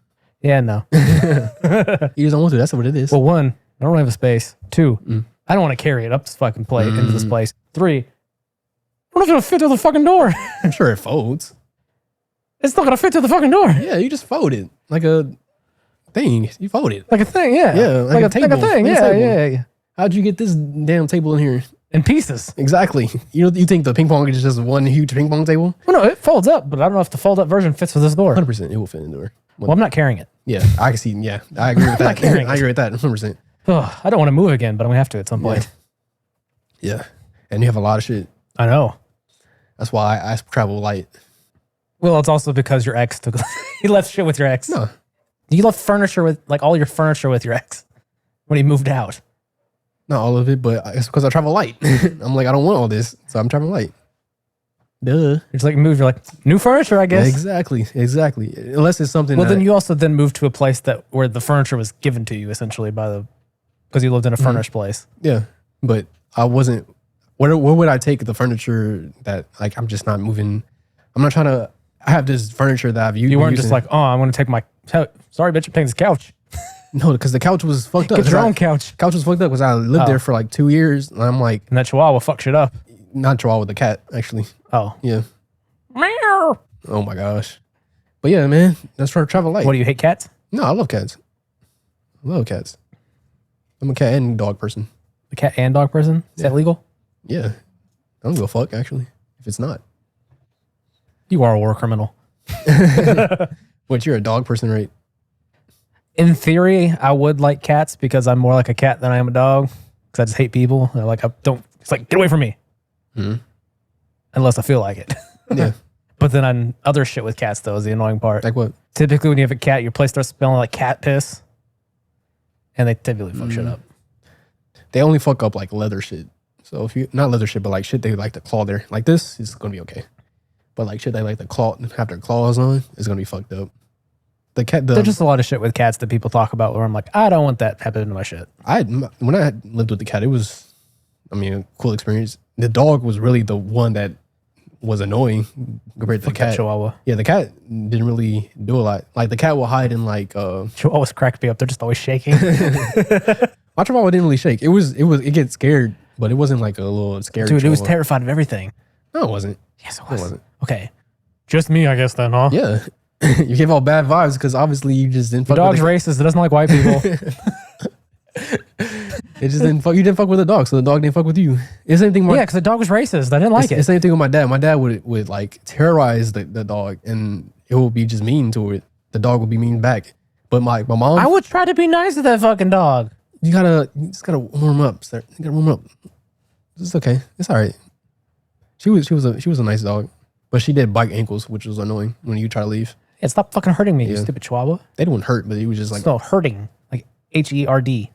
A: Yeah, no.
B: You just don't want to. That's what it is.
A: Well, one, I don't have a space. Two, I don't want to carry it up this fucking plate into this place. Three, I don't know if it'll fit through the fucking door.
B: I'm sure it folds.
A: It's not gonna fit through the fucking door.
B: Yeah, you just fold it like a thing. You fold it.
A: Like a thing, yeah.
B: Yeah, like a
A: like a
B: table.
A: thing,
B: Like a
A: yeah,
B: table.
A: yeah.
B: How'd you get this damn table in here?
A: In pieces.
B: Exactly. You think the ping pong is just one huge ping pong table?
A: Well, no, it folds up, but I don't know if the fold up version fits with this door.
B: 100%. It will fit in the door.
A: Well, I'm not carrying it.
B: Yeah, I can see. Yeah, I agree with that.
A: carrying
B: I agree with that. 100%.
A: Ugh, I don't want to move again, but I'm gonna have to at some point.
B: Yeah, and you have a lot of shit.
A: I know.
B: That's why I travel light.
A: Well, it's also because your ex took. He left shit with your ex.
B: No,
A: You left furniture with like all your furniture with your ex when he moved out.
B: not all of it, but it's because I travel light. I'm like, I don't want all this, so I'm traveling light. Duh.
A: You're just like moved. You're like new furniture, I guess.
B: Exactly. Unless it's something.
A: Well,
B: that,
A: then you also then moved to a place where the furniture was given to you essentially because you lived in a furnished place.
B: Yeah, but I wasn't. Where would I take the furniture that like I'm just not moving? I'm not trying to. I have this furniture that I've used.
A: You weren't just like, oh, I'm going to take my. Sorry, bitch, I'm taking this couch.
B: No, because the couch was fucked up.
A: Get your
B: 'Cause
A: own couch.
B: Couch was fucked up because I lived there for like 2 years, and I'm like,
A: And that chihuahua fuck shit up.
B: not Chihuahua with the cat actually.
A: Oh.
B: Yeah.
A: Meow.
B: Oh my gosh. But yeah, man, that's for travel light.
A: What do you hate cats?
B: No, I love cats. I love cats. I'm a cat and dog person.
A: A cat and dog person? Is that legal?
B: Yeah. I don't give a fuck actually if it's not.
A: You are a war criminal.
B: But you're a dog person, right?
A: In theory, I would like cats because I'm more like a cat than I am a dog. Because I just hate people. I don't. It's like, get away from me. Unless I feel like it.
B: Yeah.
A: But then on other shit with cats, though, is the annoying part.
B: Like what?
A: Typically, when you have a cat, your place starts smelling like cat piss. And they typically fuck shit up.
B: They only fuck up like leather shit. So if you not leather shit, but like shit they like to claw there. Like this is gonna be okay. But like shit they like to claw have their claws on is gonna be fucked up.
A: There's just a lot of shit with cats that people talk about where I'm like, I don't want that happening to my shit.
B: When I had lived with the cat, it was, I mean, a cool experience. The dog was really the one that was annoying compared to the
A: Fuck that
B: cat.
A: Chihuahua.
B: Yeah, the cat didn't really do a lot. Like the cat will hide in like
A: Chihuahuas cracked me up. They're just always shaking.
B: my Chihuahua didn't really shake. It gets scared, but it wasn't like a little scary.
A: Dude, it was
B: Chihuahua.
A: terrified of everything.
B: No, it wasn't.
A: Yes, it
B: It
A: was.
B: wasn't.
A: Okay. Just me, I guess, then, huh?
B: Yeah. You gave all bad vibes because obviously you just didn't
A: The
B: fuck
A: dog's
B: with
A: racist. It doesn't like white people.
B: it just didn't fuck you didn't fuck with the dog, so the dog didn't fuck with you. It's the same thing
A: Yeah, because the dog was racist. I didn't like
B: it's the
A: it.
B: same thing with my dad. My dad would like terrorize the dog and it will be just mean to it. The dog will be mean back. But my mom
A: I would try to be nice to that fucking dog.
B: you just gotta warm up, sir. You gotta warm up. It's okay. It's all right. She was a nice dog. But she did bite ankles, which was annoying when you try to leave.
A: Yeah, stop fucking hurting me, you
B: Yeah.
A: stupid Chihuahua.
B: They didn't hurt, but it was just like
A: So hurting, like HERD.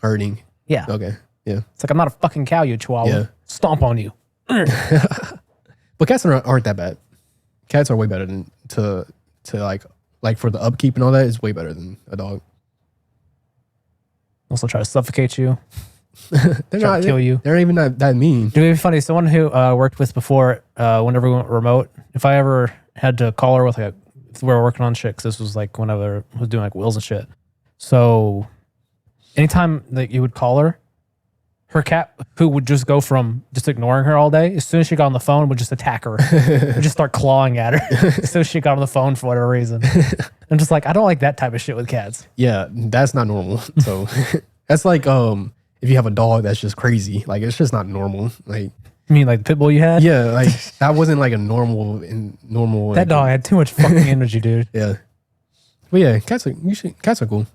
B: hurting.
A: Yeah.
B: Okay. Yeah.
A: It's like I'm not a fucking cow, you Chihuahua.
B: Yeah.
A: Stomp on you.
B: But cats aren't that bad. Cats are way better than to like for the upkeep and all that is way better than a dog.
A: Also try to suffocate you.
B: They're
A: Try to kill you.
B: They're not even that mean.
A: Dude, it'd be funny. Someone who worked with before, whenever we went remote, if I ever had to call her with like, we were working on shit, because this was like whenever I was doing like wheels and shit. So anytime that you would call her cat, who would just go from just ignoring her all day, as soon as she got on the phone, would just attack her, would just start clawing at her. As soon as she got on the phone for whatever reason. I'm just like, I don't like that type of shit with cats.
B: Yeah, that's not normal. So that's like if you have a dog that's just crazy, like it's just not normal. Like
A: You mean like the pit bull you had?
B: yeah, like that wasn't like a normal.
A: That
B: like,
A: dog had too much fucking energy, dude.
B: Yeah, but yeah, cats are cool.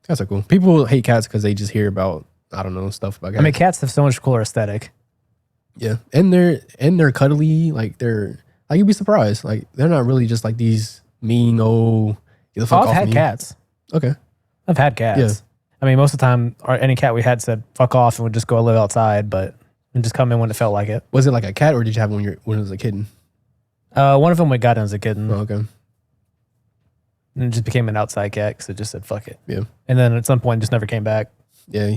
B: Cats are cool. People hate cats because they just hear about I don't know stuff about cats.
A: I mean, cats have so much cooler aesthetic.
B: yeah, and they're cuddly. Like they're like you'd be surprised. Like they're not really just like these mean get the fuck
A: I've
B: off
A: had
B: me.
A: cats.
B: Okay,
A: I've had cats.
B: Yeah.
A: I mean, most of the time, any cat we had said "fuck off" and would just go live outside, but and just come in when it felt like it.
B: was it like a cat or did you have when it was a kitten?
A: One of them we got in as a kitten,
B: Oh, okay,
A: and it just became an outside cat because it just said "fuck it."
B: yeah,
A: And then at some point, it just never came back.
B: yeah.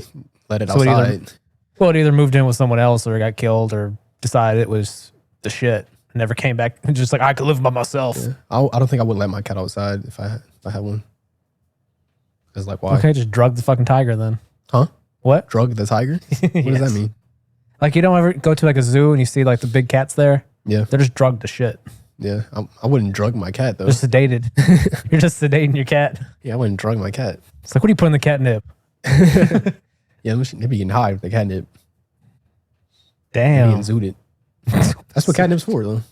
B: Let it
A: So it either-
B: outside.
A: Well, it either moved in with someone else, or it got killed, or decided it was the shit. And never came back. And just like I could live by myself.
B: Yeah. I don't think I would let my cat outside if I had one. Because like why?
A: Okay, just drug the fucking tiger then.
B: Huh?
A: What?
B: Drug the tiger? What does that mean?
A: Like you don't ever go to like a zoo and you see like the big cats there.
B: Yeah,
A: They're just drugged to shit.
B: yeah. I wouldn't drug my cat though.
A: They're sedated. You're just sedating your cat.
B: Yeah, I wouldn't drug my cat.
A: It's like, what do you put in the catnip?
B: Yeah, they'd be getting high with the catnip.
A: Damn.
B: Being zooted. That's what catnip's for though.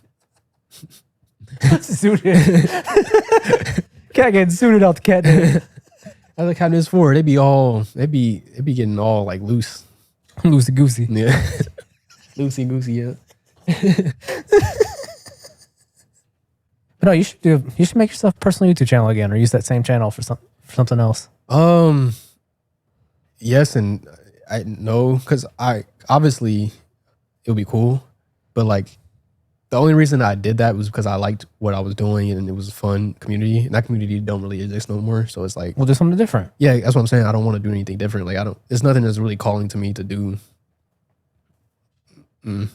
A: Suited. Cat getting suited out the catnip.
B: That's what catnip's for. They be getting all like loose.
A: Loosey goosey.
B: Yeah. Loosey goosey, yeah.
A: But no, you should make yourself a personal YouTube channel again, or use that same channel for something else.
B: Yes and I no, because I obviously it would be cool, but like the only reason I did that was because I liked what I was doing and it was a fun community. And that community don't really exist no more. So it's like,
A: We'll do something different.
B: yeah, that's what I'm saying. I don't want to do anything different. Like there's nothing that's really calling to me to do. And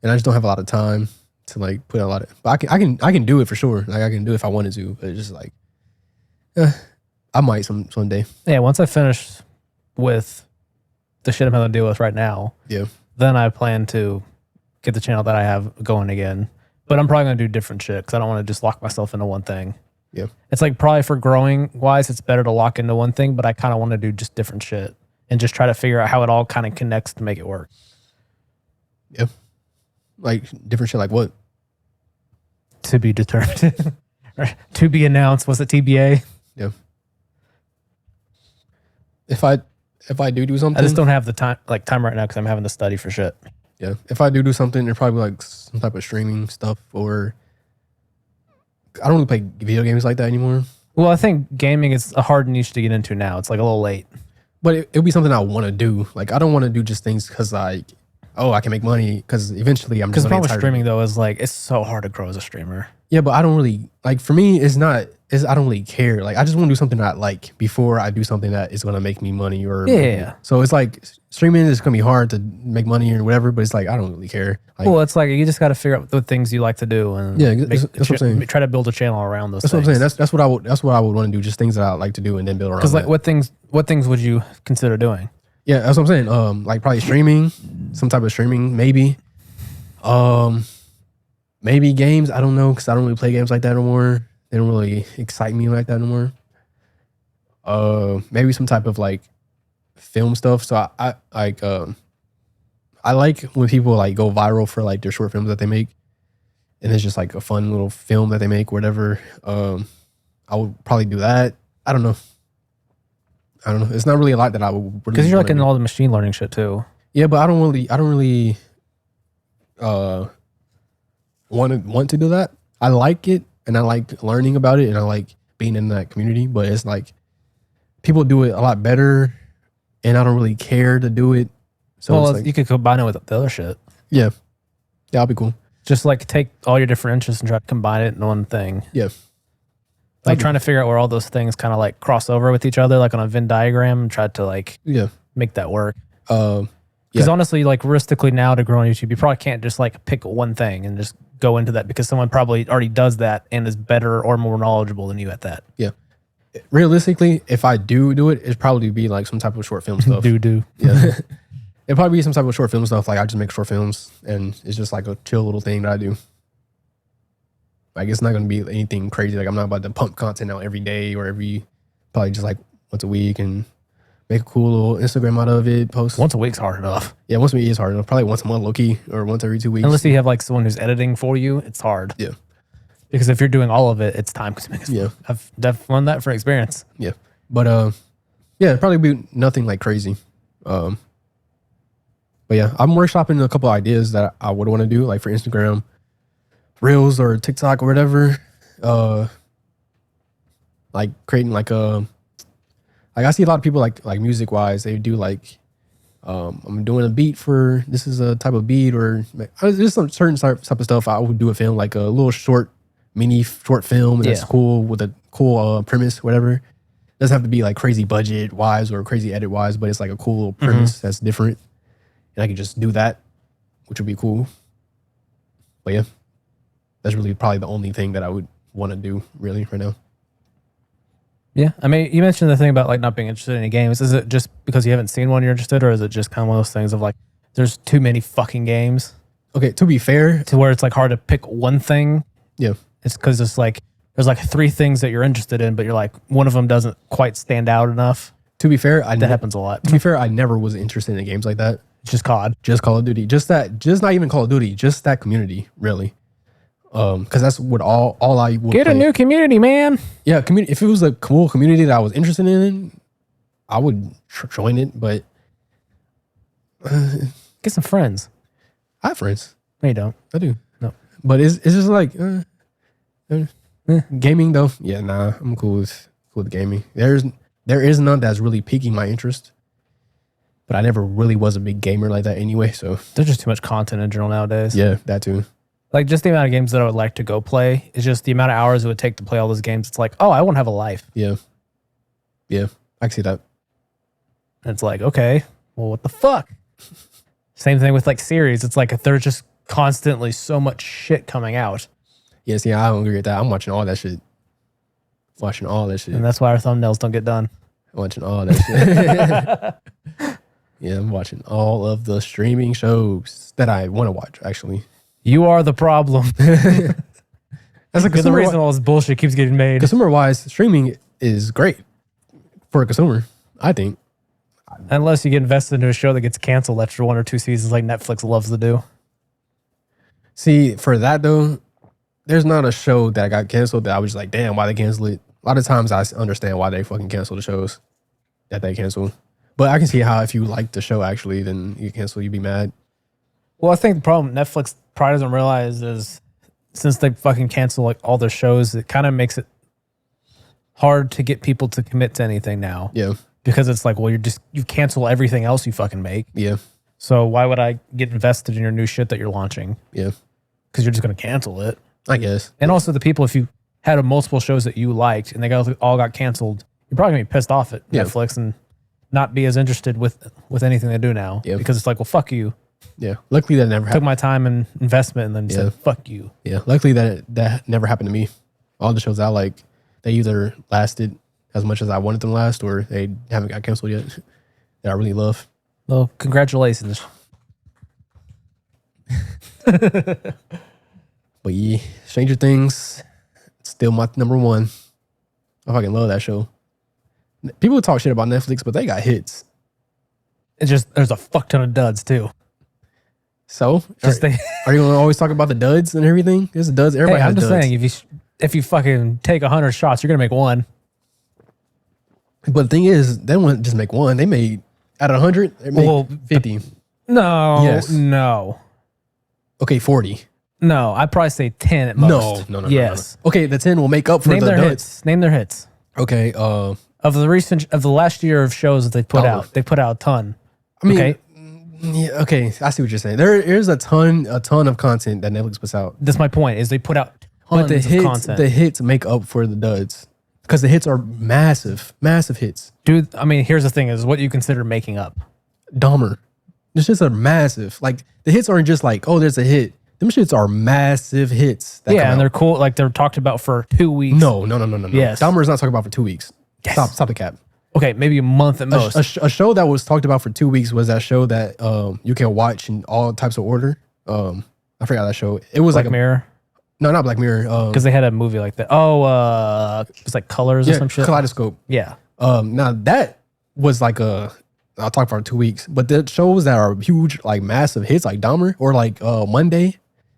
B: I just don't have a lot of time to like put a lot of. But I can do it for sure. Like I can do it if I wanted to. But it's just like, I might someday.
A: Yeah, once I finish with the shit I'm having to deal with right now,
B: Yeah.
A: then I plan to get the channel that I have going again. But I'm probably gonna do different shit because I don't want to just lock myself into one thing.
B: Yeah.
A: It's like probably for growing wise, it's better to lock into one thing, but I kind of want to do just different shit and just try to figure out how it all kind of connects to make it work.
B: Yeah. Like different shit. Like what?
A: To be determined. Or to be announced. Was it TBA?
B: Yeah. If I do something,
A: I just don't have the time right now because I'm having to study for shit.
B: yeah. If I do something, it'll probably be like some type of streaming stuff, or I don't really play video games like that anymore.
A: Well, I think gaming is a hard niche to get into now. It's like a little late.
B: But it'll be something I want to do. Like I don't want to do just things because like, oh, I can make money. Because eventually I'm
A: Because
B: just
A: the
B: gonna
A: problem
B: get
A: with
B: tired of it.
A: streaming though is like it's so hard to grow as a streamer.
B: Yeah, but I don't really like. For me, it's not I don't really care. Like I just want to do something that I like before I do something that is gonna make me money or
A: Yeah.
B: So it's like streaming is gonna be hard to make money or whatever, but it's like I don't really care. Like,
A: Well, it's like you just got to figure out the things you like to do and
B: Yeah, that's what I'm saying.
A: try to build a channel around those
B: that's
A: things.
B: what I'm saying. That's what I would want to do. Just things that I like to do and then build around.
A: Because like
B: that.
A: what things would you consider doing?
B: Yeah, that's what I'm saying. Like probably streaming, some type of streaming, maybe. Maybe games. I don't know because I don't really play games like that no more. They don't really excite me like that no more. Maybe some type of like film stuff. So I like I like when people like go viral for like their short films that they make, and it's just like a fun little film that they make, whatever. I would probably do that. I don't know. It's not really a lot that I would. Really
A: Because you're like
B: wanna
A: in
B: do.
A: all the machine learning shit too.
B: Yeah, but I don't really want to do that. I like it and I like learning about it and I like being in that community, but it's like people do it a lot better and I don't really care to do it. So
A: Well,
B: it's like,
A: you could combine it with the other shit.
B: yeah, I'll be cool.
A: Just like take all your different interests and try to combine it in one thing.
B: Yeah.
A: Like trying to figure out where all those things kind of like cross over with each other, like on a Venn diagram, and try to like
B: Yeah.
A: make that work.
B: Yeah.
A: Because honestly, like realistically now to grow on YouTube, you probably can't just like pick one thing and just go into that because someone probably already does that and is better or more knowledgeable than you at that.
B: Yeah. Realistically, if I do it, it'd probably be like some type of short film stuff.
A: Do.
B: Yeah. It'd probably be some type of short film stuff. Like I just make short films and it's just like a chill little thing that I do. Like it's not going to be anything crazy. Like I'm not about to pump content out every day or probably just like once a week and make a cool little Instagram out of it, post.
A: Once a week's hard enough.
B: Yeah, once a week is hard enough. Probably once a month, low-key, or once every 2 weeks.
A: Unless you have like someone who's editing for you, it's hard.
B: Yeah.
A: Because if you're doing all of it, it's time consuming.
B: Yeah.
A: I've definitely learned that from experience.
B: Yeah. But yeah, it'd probably be nothing like crazy. But yeah, I'm workshopping a couple of ideas that I would want to do, like for Instagram, Reels or TikTok or whatever. Like creating like I see a lot of people like music wise, they do like I'm doing a beat for this is a type of beat or there's some certain type of stuff I would do a film like a little short film that's
A: Yeah.
B: cool with a cool premise, whatever. Doesn't have to be like crazy budget wise or crazy edit wise, but it's like a cool little premise that's different. And I could just do that, which would be cool. But yeah, that's really probably the only thing that I would want to do really right now.
A: Yeah. I mean, you mentioned the thing about like not being interested in any games. Is it just because you haven't seen one you're interested, or is it just kind of one of those things of like there's too many fucking games
B: Okay, to be fair,
A: to where it's like hard to pick one thing?
B: yeah.
A: It's because it's like there's like three things that you're interested in, but you're like one of them doesn't quite stand out enough.
B: To be fair,
A: That happens a lot.
B: To be fair, I never was interested in games like that.
A: It's just COD.
B: Just Call of Duty, just not even Call of Duty, just that community, really. Because that's what all I would
A: Get a
B: play.
A: new community, man.
B: Yeah, community. If it was a cool community that I was interested in, I would join it. But
A: Get some friends.
B: I have friends.
A: No, you don't.
B: I do.
A: No.
B: But it's just like gaming though. Yeah, nah, I'm cool with gaming. There is none that's really piquing my interest. But I never really was a big gamer like that anyway. So
A: There's just too much content in general nowadays.
B: yeah, that too.
A: Like just the amount of games that I would like to go play is just the amount of hours it would take to play all those games. It's like, oh, I won't have a life.
B: Yeah, I can see that.
A: And it's like, okay, well, what the fuck? Same thing with like series. It's like there's just constantly so much shit coming out.
B: Yeah, see, I don't agree with that. I'm watching all that shit. Watching all that shit.
A: And that's why our thumbnails don't get done.
B: Watching all that shit. Yeah, I'm watching all of the streaming shows that I want to watch, actually.
A: You are the problem.
B: That's like
A: You're the reason all this bullshit keeps getting made.
B: consumer-wise, streaming is great for a consumer, I think.
A: Unless you get invested into a show that gets canceled after 1 or 2 seasons like Netflix loves to do.
B: See, for that, though, there's not a show that got canceled that I was just like, damn, why they cancel it? A lot of times I understand why they fucking cancel the shows that they cancel. But I can see how if you like the show, actually, then you cancel, you'd be mad.
A: Well, I think the problem Netflix probably doesn't realize is since they fucking cancel like all their shows, it kind of makes it hard to get people to commit to anything now.
B: Yeah,
A: Because it's like, well, you cancel everything else you fucking make.
B: yeah,
A: So why would I get invested in your new shit that you're launching?
B: yeah.
A: Because you're just going to cancel it.
B: I guess.
A: And also the people, if you had a multiple shows that you liked and they all got canceled, you're probably gonna be pissed off at Netflix and not be as interested with anything they do now.
B: Yeah.
A: Because it's like, well, fuck you.
B: Yeah. Luckily that never
A: Took
B: happened.
A: my time and investment and then said, fuck you.
B: Yeah. Luckily that never happened to me. All the shows I like, they either lasted as much as I wanted them to last, or they haven't got canceled yet. That I really love.
A: Well, congratulations.
B: But yeah, Stranger Things, still my number one. I fucking love that show. People talk shit about Netflix, but they got hits.
A: It's just, there's a fuck ton of duds too.
B: So,
A: Just
B: are you gonna always talk about the duds and everything? There's the duds. Everybody
A: Hey,
B: has
A: I'm just
B: duds.
A: saying, if you fucking take 100 shots, you're gonna make one.
B: But the thing is, they wouldn't just make one. They made out of 100, they made 50.
A: No,
B: Yes.
A: no,
B: Okay, 40.
A: no. I'd probably say 10 at most.
B: No.
A: Yes.
B: No. Okay, the 10 will make up for
A: Name
B: the
A: their
B: duds.
A: hits. Name their hits
B: Okay,
A: of the last year of shows that they put
B: Oh.
A: out. They put out a ton.
B: I mean,
A: Okay,
B: yeah, okay, I see what you're saying. There is a ton of content that Netflix puts out.
A: that's my point. Is they put out
B: But
A: tons of content.
B: the hits make up for the duds. Because the hits are massive hits.
A: Dude, I mean, here's the thing: is what you consider making up.
B: Dahmer. This shits are massive. Like, the hits aren't just like, oh, there's a hit. Them shits are massive hits. That
A: Yeah,
B: come
A: and
B: out.
A: they're cool. Like they're talked about for 2 weeks.
B: No.
A: Yes.
B: Dahmer is not talking about for 2 weeks.
A: Yes.
B: Stop the cap.
A: Okay, maybe a month at most.
B: A show that was talked about for 2 weeks was that show that you can watch in all types of order. I forgot that show. It was
A: Black
B: like
A: Mirror,
B: no, not Black Mirror.
A: because they had a movie like that. Oh, it was like Colors or some shit.
B: Kaleidoscope.
A: Yeah.
B: Now that was like I'll talk for 2 weeks, but the shows that are huge, like massive hits, like Dahmer or like Monday,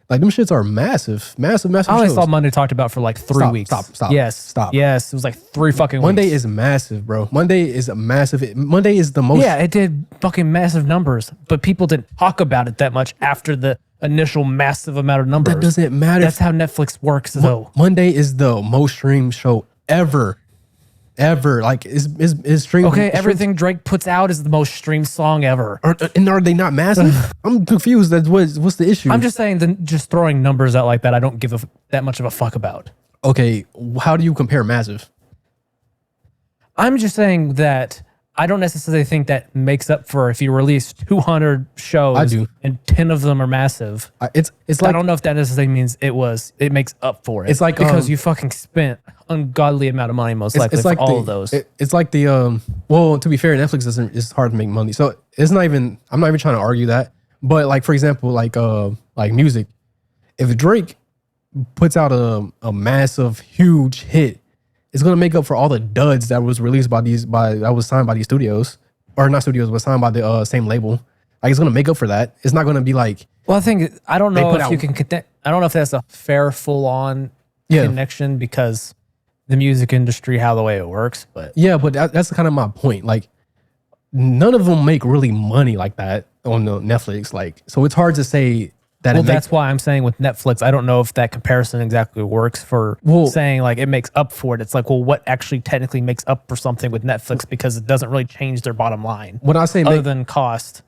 B: like them shits are massive
A: I only
B: shows.
A: saw Monday talked about for like 3 weeks.
B: Stop.
A: Yes.
B: Stop.
A: Yes. It was like 3 fucking
B: Monday
A: weeks.
B: is massive, bro. Monday is massive. Monday is the most.
A: Yeah, it did fucking massive numbers, but people didn't talk about it that much after the initial massive amount of numbers.
B: That doesn't matter.
A: That's how Netflix works, though.
B: Monday is the most streamed show ever. Like is streamed.
A: Okay, everything Drake puts out is the most streamed song ever.
B: And are they not massive? I'm confused. What's the issue?
A: I'm just saying, just throwing numbers out like that, I don't give that much of a fuck about.
B: Okay, how do you compare massive?
A: I'm just saying that I don't necessarily think that makes up for if you release 200 shows
B: I do.
A: and 10 of them are massive.
B: It's
A: I
B: like
A: don't know if that necessarily means it makes up for it.
B: It's like,
A: because you fucking spent ungodly amount of money most likely for all of those.
B: It's like the well, to be fair, Netflix it's hard to make money. So it's not even I'm not even trying to argue that. But like, for example, like music, if Drake puts out a massive, huge hit, it's gonna make up for all the duds that was released that was signed by these studios. Or not studios, but signed by the same label. Like, it's gonna make up for that. It's not gonna be like
A: Well, I don't know
B: put
A: if
B: out-
A: you can connect. I don't know if that's a fair, full-on
B: Yeah.
A: connection because the music industry, how the way it works. But
B: yeah, but that's kind of my point. Like, none of them make really money like that on the Netflix. Like, so it's hard to say that.
A: well, that's why I'm saying with Netflix, I don't know if that comparison exactly works for saying like it makes up for it. It's like, well, what actually technically makes up for something with Netflix because it doesn't really change their bottom line
B: when I say
A: other
B: make,
A: than cost.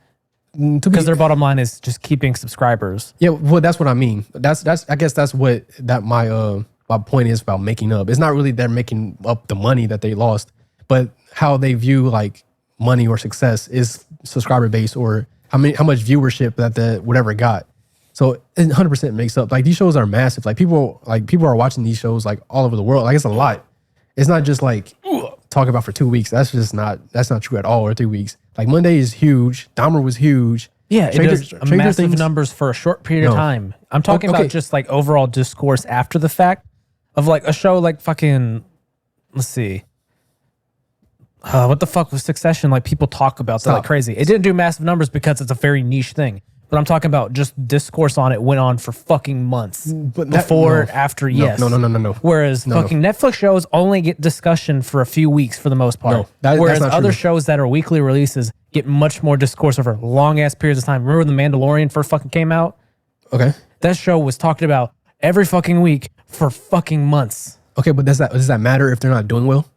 B: to be,
A: Because their bottom line is just keeping subscribers.
B: yeah, well, that's what I mean. That's I guess that's what my point is about making up. It's not really they're making up the money that they lost, but how they view like money or success is subscriber base or how much viewership that the whatever got. So it 100% makes up. Like, these shows are massive. Like, people are watching these shows like all over the world. Like, it's a lot. It's not just like talk about for 2 weeks. That's not true at all. Or 3 weeks. Like, Monday is huge. Dahmer was huge.
A: Yeah, it does
B: Stranger
A: massive
B: Things-
A: numbers for a short period of
B: No.
A: time. I'm talking
B: Okay.
A: about just like overall discourse after the fact of like a show like fucking, let's see. What the fuck was Succession? Like, people talk about that like
B: Stop.
A: crazy. It didn't do massive numbers because it's a very niche thing. But I'm talking about just discourse on it went on for fucking months.
B: But that-
A: Before,
B: no.
A: after,
B: No,
A: yes.
B: no.
A: Whereas fucking Netflix shows only get discussion for a few weeks for the most part.
B: No, that's
A: Whereas
B: not
A: other
B: true.
A: shows that are weekly releases get much more discourse over long ass periods of time. Remember The Mandalorian first fucking came out?
B: Okay.
A: That show was talked about every fucking week for fucking months.
B: Okay, but does that matter if they're not doing well?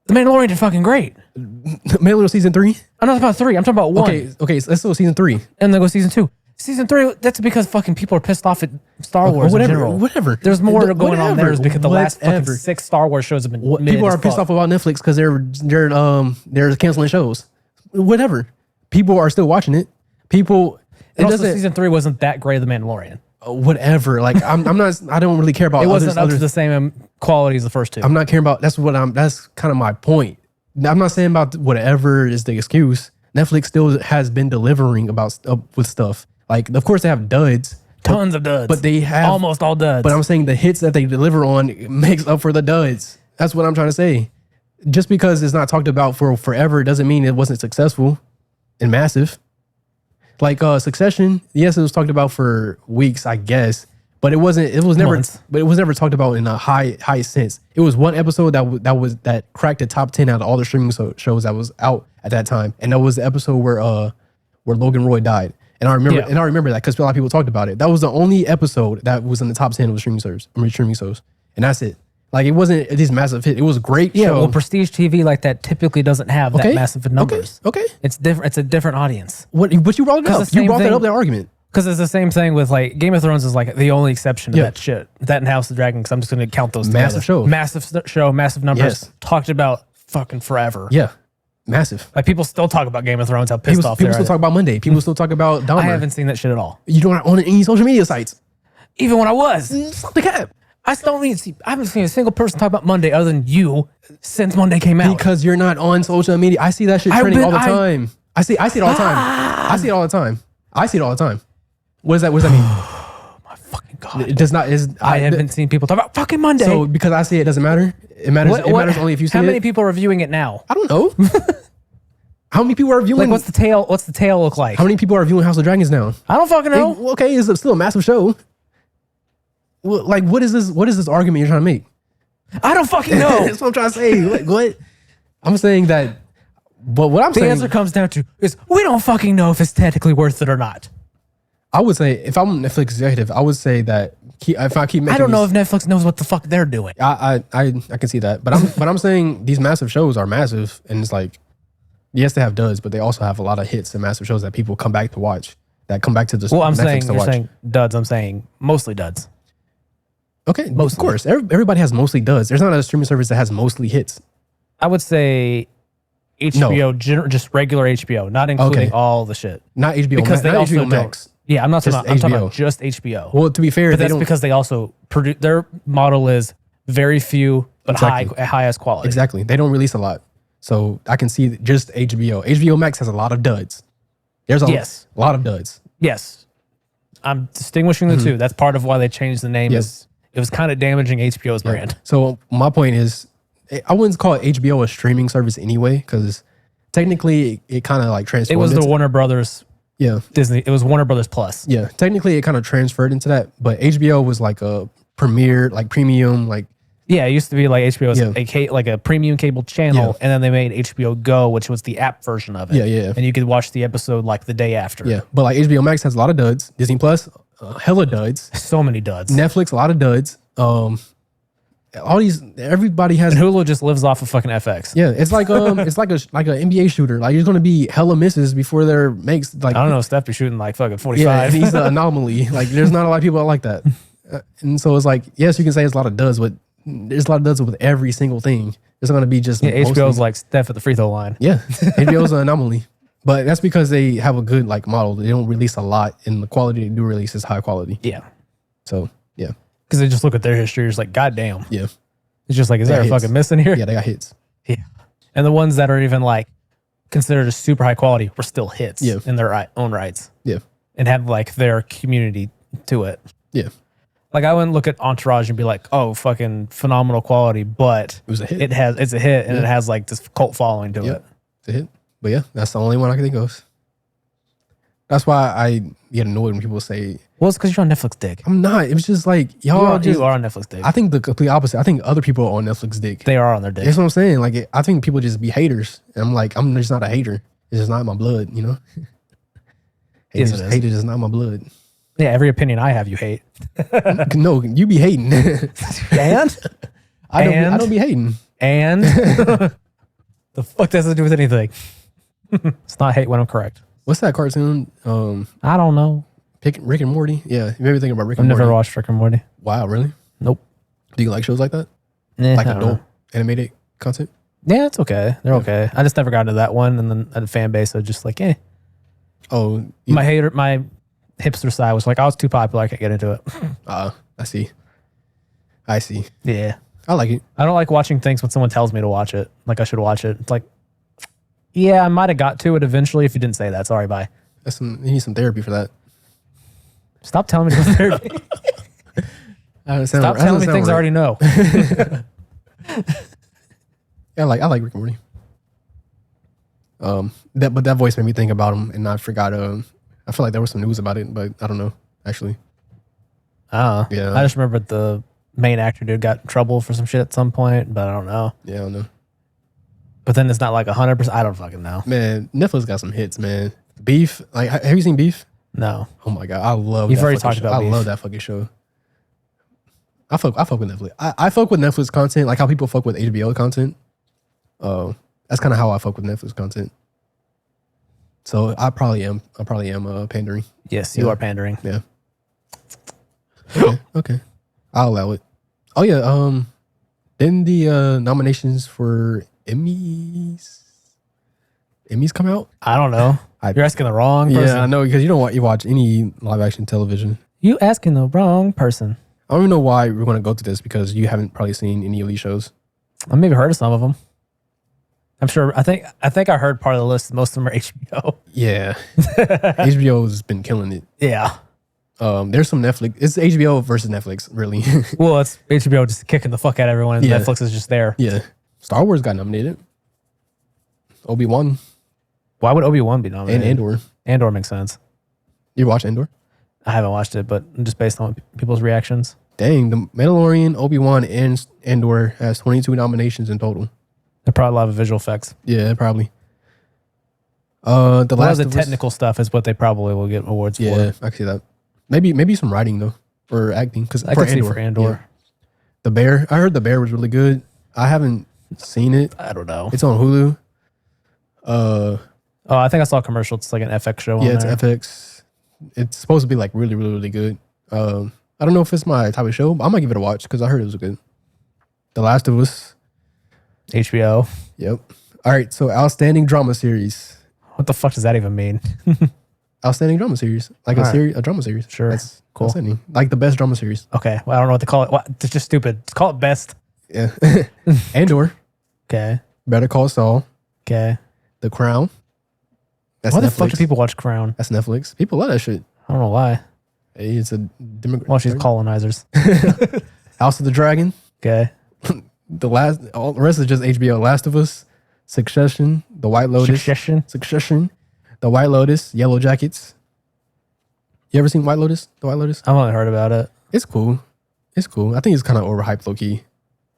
A: The Mandalorian did fucking great.
B: Mandalorian season 3?
A: I'm not talking about 3. I'm talking about 1.
B: Okay, so let's go season 3.
A: And then go season 2. Season 3, that's because fucking people are pissed off at Star Wars in general.
B: Whatever.
A: There's more going on there is because the last fucking
B: Whatever.
A: 6 Star Wars shows have been
B: People are pissed off about Netflix because they're canceling shows. Whatever. People are still watching it. People. It
A: And also,
B: doesn't.
A: season 3 wasn't that great of The Mandalorian.
B: Whatever. Like I'm not. I don't really care about.
A: It wasn't up to
B: others.
A: the same quality as the first 2.
B: I'm not caring about. That's kind of my point. I'm not saying about whatever is the excuse. Netflix still has been delivering about with stuff. Like, of course, they have duds.
A: Tons of duds.
B: But they have
A: almost all duds.
B: But I'm saying the hits that they deliver on makes up for the duds. That's what I'm trying to say. Just because it's not talked about for forever doesn't mean it wasn't successful and massive. Like Succession, yes, it was talked about for weeks, I guess, but it was never
A: Months.
B: but it was never talked about in a high sense. It was one episode that cracked the top 10 out of all the streaming shows that was out at that time, and that was the episode where Logan Roy died. And I remember that because a lot of people talked about it. That was the only episode that was in the top 10 of the streaming shows, and that's it. Like, it wasn't this massive hit. It was a great show.
A: well, prestige TV like that typically doesn't have that massive of numbers.
B: Okay.
A: It's different. It's a different audience.
B: But you brought it up.
A: the same
B: You brought that
A: thing-
B: up, that argument.
A: Because it's the same thing with like Game of Thrones is like the only exception to
B: Yeah.
A: that shit. That and House of the Dragon, because I'm just going to count those
B: Massive
A: together.
B: show.
A: Massive show, massive numbers.
B: Yes.
A: Talked about fucking forever.
B: Yeah, massive.
A: Like people still talk about Game of Thrones, how pissed
B: People
A: off
B: still
A: they are.
B: talk about Monday. People still talk about Dahmer.
A: I haven't seen that shit at all.
B: You don't own any social media sites.
A: Even when I was.
B: Stop the cap.
A: I haven't seen a single person talk about Monday other than you since Monday came out.
B: Because you're not on social media. I see that shit trending all the time. I see it all the time. I see it all the time. I see it all the time. What does that mean?
A: My fucking God.
B: It does not.
A: I haven't seen people talk about fucking Monday.
B: So because I see it, doesn't matter. It matters. It matters only if you see
A: How
B: it.
A: many people are reviewing it now?
B: I don't know. How many people are viewing?
A: Like, what's the tail look like?
B: How many people are viewing House of Dragons now?
A: I don't fucking know.
B: Okay, it's still a massive show. Well, like, what is this? What is this argument you're trying to make?
A: I don't fucking know.
B: That's what I'm trying to say. Like, what? I'm saying that. But what I'm
A: The
B: saying,
A: answer comes down to is we don't fucking know if it's technically worth it or not.
B: I would say, if I'm a Netflix executive, I would say that if I keep making,
A: I don't know if Netflix knows what the fuck they're doing.
B: I can see that, but I'm saying these massive shows are massive, and it's like, yes, they have duds, but they also have a lot of hits and massive shows that people come back to watch, that come back to this.
A: Well, I'm
B: Netflix
A: saying
B: to
A: you're
B: watch.
A: saying duds. I'm saying mostly duds.
B: Okay, of course, everybody has mostly duds. There's not a streaming service that has mostly hits.
A: I would say HBO, just regular HBO, not including
B: Okay.
A: all the shit.
B: Not HBO,
A: Because they
B: not
A: also
B: HBO
A: don't.
B: Max.
A: Yeah, I'm not talking
B: Just
A: about. I'm talking
B: HBO.
A: about just HBO.
B: Well, to be fair,
A: but
B: they
A: that's
B: don't
A: because they also produce. Their model is very few but
B: Exactly.
A: highest quality.
B: exactly. They don't release a lot, so I can see just HBO. HBO Max has a lot of duds. There's a
A: Yes.
B: lot of duds.
A: Yes, I'm distinguishing the two. That's part of why they changed the name.
B: Yes.
A: Is it was kind of damaging HBO's brand.
B: So my point is, I wouldn't call HBO a streaming service anyway, because technically it kind of like
A: It
B: transformed.
A: was the
B: into-
A: Warner Brothers
B: yeah,
A: Disney. It was Warner Brothers Plus.
B: yeah. Technically, it kind of transferred into that, but HBO was like a premier, like premium, like
A: Yeah, it used to be like HBO was
B: Yeah.
A: like a premium cable channel,
B: Yeah.
A: and then they made HBO Go, which was the app version of it.
B: Yeah, yeah.
A: And you could watch the episode like the day after.
B: yeah. But like HBO Max has a lot of duds. Disney Plus, hella duds.
A: So many duds.
B: Netflix, a lot of duds. All these, everybody has.
A: And Hulu just lives off of fucking FX.
B: Yeah, it's like it's like an NBA shooter. Like, there's gonna be hella misses before there makes like.
A: I don't know. Steph be shooting like fucking
B: Yeah,
A: 45.
B: he's an anomaly. Like, there's not a lot of people that like that. And so it's like, yes, you can say it's a lot of duds, but there's a lot of duds with every single thing. There's not gonna be just
A: Yeah, HBO's
B: mostly-
A: like Steph at the free throw line.
B: yeah, HBO's an anomaly. But that's because they have a good like model. They don't release a lot, and the quality they do release is high quality.
A: Yeah.
B: So yeah,
A: Because they just look at their history. It's like, God damn.
B: yeah,
A: It's just like, is there a
B: hits.
A: fucking miss in here?
B: yeah. They got hits.
A: Yeah. And the ones that are even like considered as super high quality were still hits
B: Yeah.
A: in their own rights
B: Yeah,
A: and have like their community to it.
B: yeah.
A: Like I wouldn't look at Entourage and be like, oh, fucking phenomenal quality, but
B: It was a hit.
A: it's a hit and it has like this cult following to
B: Yeah,
A: it.
B: it's a hit. But yeah, that's the only one I can think of. That's why I get annoyed when people say
A: Well, it's because you're on Netflix dick.
B: I'm not. It was just like
A: You
B: y'all.
A: are on Netflix dick.
B: I think the complete opposite. I think other people are on Netflix dick.
A: They are on their dick.
B: That's what I'm saying. Like, I think people just be haters. And I'm like, I'm just not a hater. It's just not in my blood, you know?
A: Yes,
B: haters,
A: it is.
B: haters is not in my blood.
A: Yeah, every opinion I have, you hate.
B: No, you be hating.
A: And?
B: I don't be hating.
A: And? The fuck does it do with anything? It's not hate when I'm correct.
B: What's that cartoon?
A: I don't know.
B: Rick and Morty. Yeah, you maybe thinking about Rick
A: I've
B: and Morty.
A: never watched Rick and Morty.
B: Wow, really?
A: Nope.
B: Do you like shows like that?
A: Nah,
B: Like
A: I don't
B: adult
A: know.
B: animated content?
A: Yeah, it's okay. They're okay. I just never got into that one, and then the fan base was just like, eh.
B: Oh,
A: My hipster side was like, I was too popular. I can't get into it.
B: I see. I see.
A: Yeah.
B: I like it.
A: I don't like watching things when someone tells me to watch it. Like I should watch it. It's like, yeah, I might have got to it eventually if you didn't say that. Sorry, bye.
B: You need some therapy for that.
A: Stop telling me to go to therapy. Stop telling me things I already know.
B: Yeah, I like Rick and Morty. But that voice made me think about him, and I forgot. I feel like there was some news about it, but I don't know actually.
A: Yeah.
B: Yeah.
A: I just remember the main actor dude got in trouble for some shit at some point, but I don't know.
B: Yeah, I don't know.
A: But then it's not like 100%. I don't fucking know.
B: Man, Netflix got some hits, man. Beef, like, have you seen Beef?
A: No.
B: Oh my god, I love.
A: You've
B: that
A: already
B: fucking
A: talked
B: show.
A: about
B: I
A: Beef.
B: love that fucking show. I fuck with Netflix. I fuck with Netflix content, like how people fuck with HBO content. That's kind of how I fuck with Netflix content. So I probably am pandering.
A: Yes, you are pandering.
B: Yeah. Okay. I'll allow it. Oh yeah. Then the nominations for Emmys come out.
A: I don't know. You're asking the wrong person.
B: Yeah, I know, because you don't watch any live action television.
A: You asking the wrong person.
B: I don't even know why we're going to go through this, because you haven't probably seen any of these shows.
A: I maybe heard of some of them. I'm sure. I think I heard part of the list. Most of them are HBO.
B: Yeah. HBO's been killing it.
A: Yeah.
B: There's some Netflix. It's HBO versus Netflix, really.
A: Well, it's HBO just kicking the fuck out of everyone, and
B: Yeah.
A: Netflix is just there.
B: Yeah. Star Wars got nominated. Obi-Wan
A: Why would Obi-Wan be
B: and
A: nominated?
B: Andor.
A: Andor makes sense.
B: You watch Andor?
A: I haven't watched it, but just based on people's reactions.
B: Dang, The Mandalorian, Obi-Wan, and Andor has 22 nominations in total.
A: They're probably a lot of visual effects.
B: Yeah, probably. The
A: A lot of
B: last
A: the
B: of Us-
A: technical stuff is what they probably will get awards for.
B: Yeah, I can see that. Maybe some writing though, or acting. Because
A: I can see for Andor.
B: Yeah. The Bear. I heard The Bear was really good. I haven't seen it.
A: I don't know.
B: It's on Hulu.
A: Oh, I think I saw a commercial. It's like an FX show.
B: Yeah,
A: on
B: it's
A: there.
B: FX. It's supposed to be like really, really, really good. I don't know if it's my type of show, but I might give it a watch because I heard it was good. The Last of Us.
A: HBO.
B: Yep. All right. So outstanding drama series.
A: What the fuck does that even mean?
B: Outstanding drama series. Like
A: All
B: a
A: right.
B: series, a drama series.
A: Sure.
B: That's
A: Cool.
B: outstanding. Like the best drama series.
A: Okay. Well, I don't know what to call it. What? It's just stupid. Just call it best.
B: Yeah. Andor.
A: Okay.
B: Better Call Saul.
A: Okay.
B: The Crown. That's
A: Why the
B: Netflix.
A: fuck do people watch Crown?
B: That's Netflix. People love that shit.
A: I don't know why.
B: Hey, it's a demographic.
A: Well, she's colonizers.
B: House of the Dragon.
A: Okay.
B: All the rest is just HBO. Last of Us, Succession, The White Lotus,
A: Succession.
B: The White Lotus, Yellow Jackets. You ever seen White Lotus? The White Lotus?
A: I've only heard about it.
B: It's cool. It's cool. I think it's kind of overhyped, low key.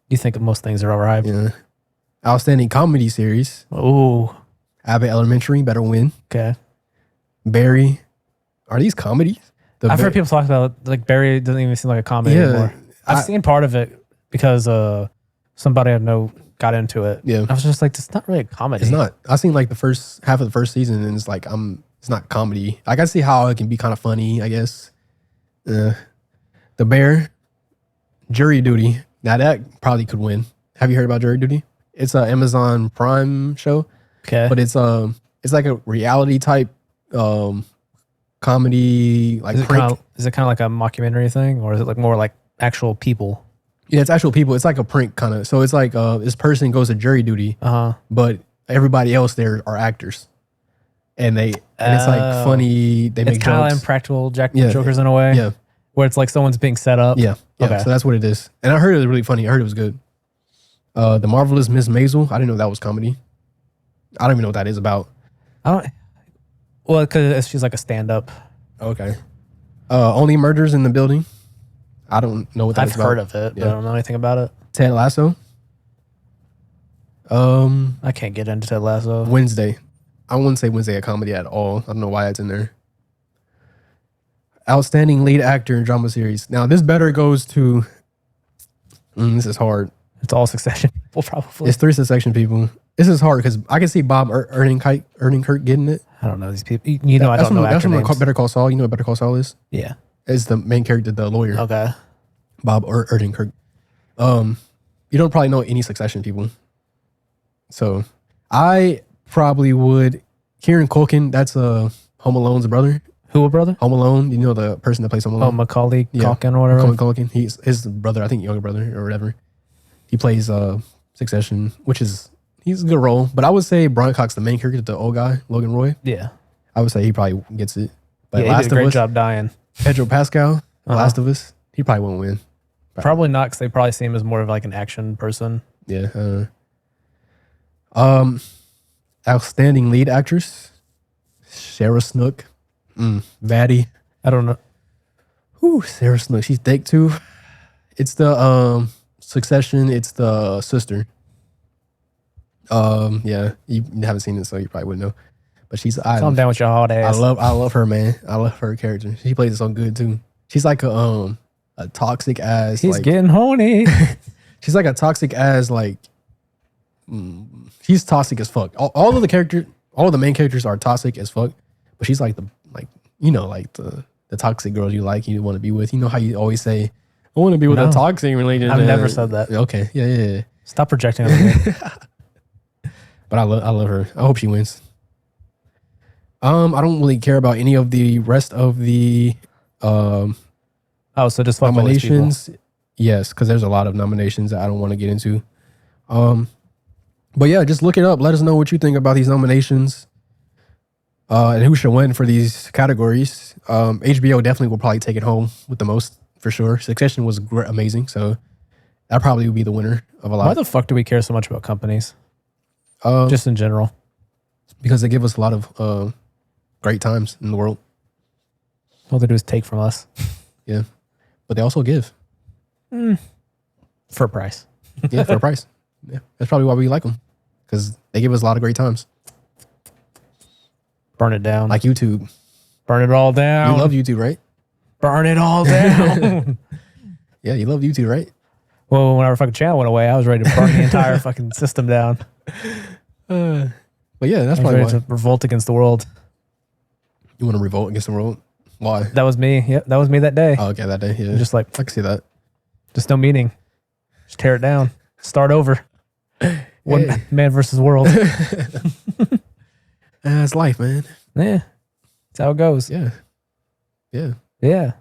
A: You think most things are overhyped?
B: Yeah. Outstanding comedy series.
A: Ooh.
B: Abbott Elementary, Better Win.
A: Okay.
B: Barry. Are these comedies?
A: I've heard people talk about it, like Barry doesn't even seem like a comedy
B: Yeah,
A: anymore. I've seen part of it because somebody I know got into it.
B: Yeah.
A: I was just like, it's not really a comedy.
B: It's not. I seen like the first half of the first season, and it's like it's not comedy. I can see how it can be kind of funny, I guess. The Bear, Jury Duty. Now that probably could win. Have you heard about Jury Duty? It's an Amazon Prime show,
A: Okay.
B: but it's like a reality type comedy, like
A: is it
B: prank.
A: kind of like a mockumentary thing, or is it like more like actual people?
B: Yeah, it's actual people. It's like a prank kind of. So it's like this person goes to jury duty, but everybody else there are actors, and it's like funny. They
A: It's
B: make
A: kind of
B: jokes.
A: like Impractical
B: Yeah.
A: Jokers in a way.
B: Yeah.
A: Where it's like someone's being set up.
B: Yeah.
A: Okay.
B: So that's what it is. And I heard it was really funny. I heard it was good. The Marvelous Miss Maisel. I didn't know that was comedy. I don't even know what that is about.
A: Well, because she's like a stand-up.
B: Okay. Only Murders in the Building. I don't know what that's
A: I've
B: about.
A: heard of it, but
B: Yeah.
A: I don't know anything about it.
B: Ted Lasso.
A: I can't get into Ted Lasso.
B: Wednesday. I wouldn't say Wednesday a comedy at all. I don't know why it's in there. Outstanding lead actor in drama series. Now this better goes to. This is hard.
A: It's all Succession people, probably.
B: It's 3 Succession people. This is hard because I can see Bob Erdenkirk getting it.
A: I don't know these people. You know, I
B: That's
A: don't know
B: that's
A: actor
B: from
A: names.
B: Better Call Saul. You know what Better Call Saul is?
A: Yeah.
B: It's the main character, the lawyer,
A: Okay.
B: Bob Erdenkirk. You don't probably know any Succession people. So I probably would. Kieran Culkin, that's Home Alone's brother.
A: Who, a brother?
B: Home Alone, you know the person that plays Home
A: Oh,
B: Alone?
A: Macaulay
B: Yeah.
A: Culkin or whatever.
B: Macaulay Culkin. He's his brother, I think younger brother or whatever. He plays Succession, he's a good role. But I would say Brian Cox, the main character, the old guy, Logan Roy.
A: Yeah.
B: I would say he probably gets it. But
A: Yeah, he
B: Last
A: did
B: of
A: a great
B: Us,
A: job dying.
B: Pedro Pascal, Last of Us, he probably won't win.
A: Probably not, because they probably see him as more of like an action person.
B: Yeah. Outstanding lead actress, Sarah Snook. Vaddie.
A: I don't know.
B: Ooh, Sarah Snook. She's thick too. It's the Succession. It's the sister. Yeah, you haven't seen it, so you probably wouldn't know. But
A: Calm down with your hard ass.
B: I love her, man. I love her character. She plays it so good too. She's like a toxic ass.
A: He's
B: like,
A: getting horny.
B: she's like a toxic ass like. She's toxic as fuck. All of the main characters are toxic as fuck. But she's like the toxic girls you like, you want to be with. You know how you always say, I want to be with
A: No.
B: a toxic relationship.
A: I've never said that.
B: Okay, yeah.
A: Stop projecting on me.
B: But I love her. I hope she wins. I don't really care about any of the rest of the
A: Oh, so just fuck all these people.
B: nominations. Yes, because there's a lot of nominations that I don't want to get into. But yeah, just look it up. Let us know what you think about these nominations. And who should win for these categories. HBO definitely will probably take it home with the most, for sure. Succession was amazing, so that probably would be the winner of a
A: Why
B: lot.
A: the fuck do we care so much about companies?
B: Just
A: Just in general.
B: because they give us a lot of great times in the world.
A: All they do is take from us
B: Yeah, but they also give.
A: for a price.
B: Yeah, for a price. Yeah, that's probably why we like them, because they give us a lot of great times.
A: Burn it down.
B: Like YouTube.
A: Burn it all down.
B: You love YouTube, right?
A: Burn it all down.
B: Yeah, you love YouTube, right?
A: Well, when our fucking channel went away, I was ready to burn the entire fucking system down.
B: But yeah, that's
A: I was
B: probably
A: ready
B: why.
A: to revolt against the world.
B: You want to revolt against the world? Why?
A: That was me. Yep, that was me that day.
B: Oh, okay, that day. Yeah,
A: Just like,
B: I can see that.
A: just no meaning. Just tear it down. Start over. One
B: Hey.
A: man versus world.
B: That's life, man.
A: Yeah. That's how it goes.
B: Yeah. Yeah.
A: Yeah.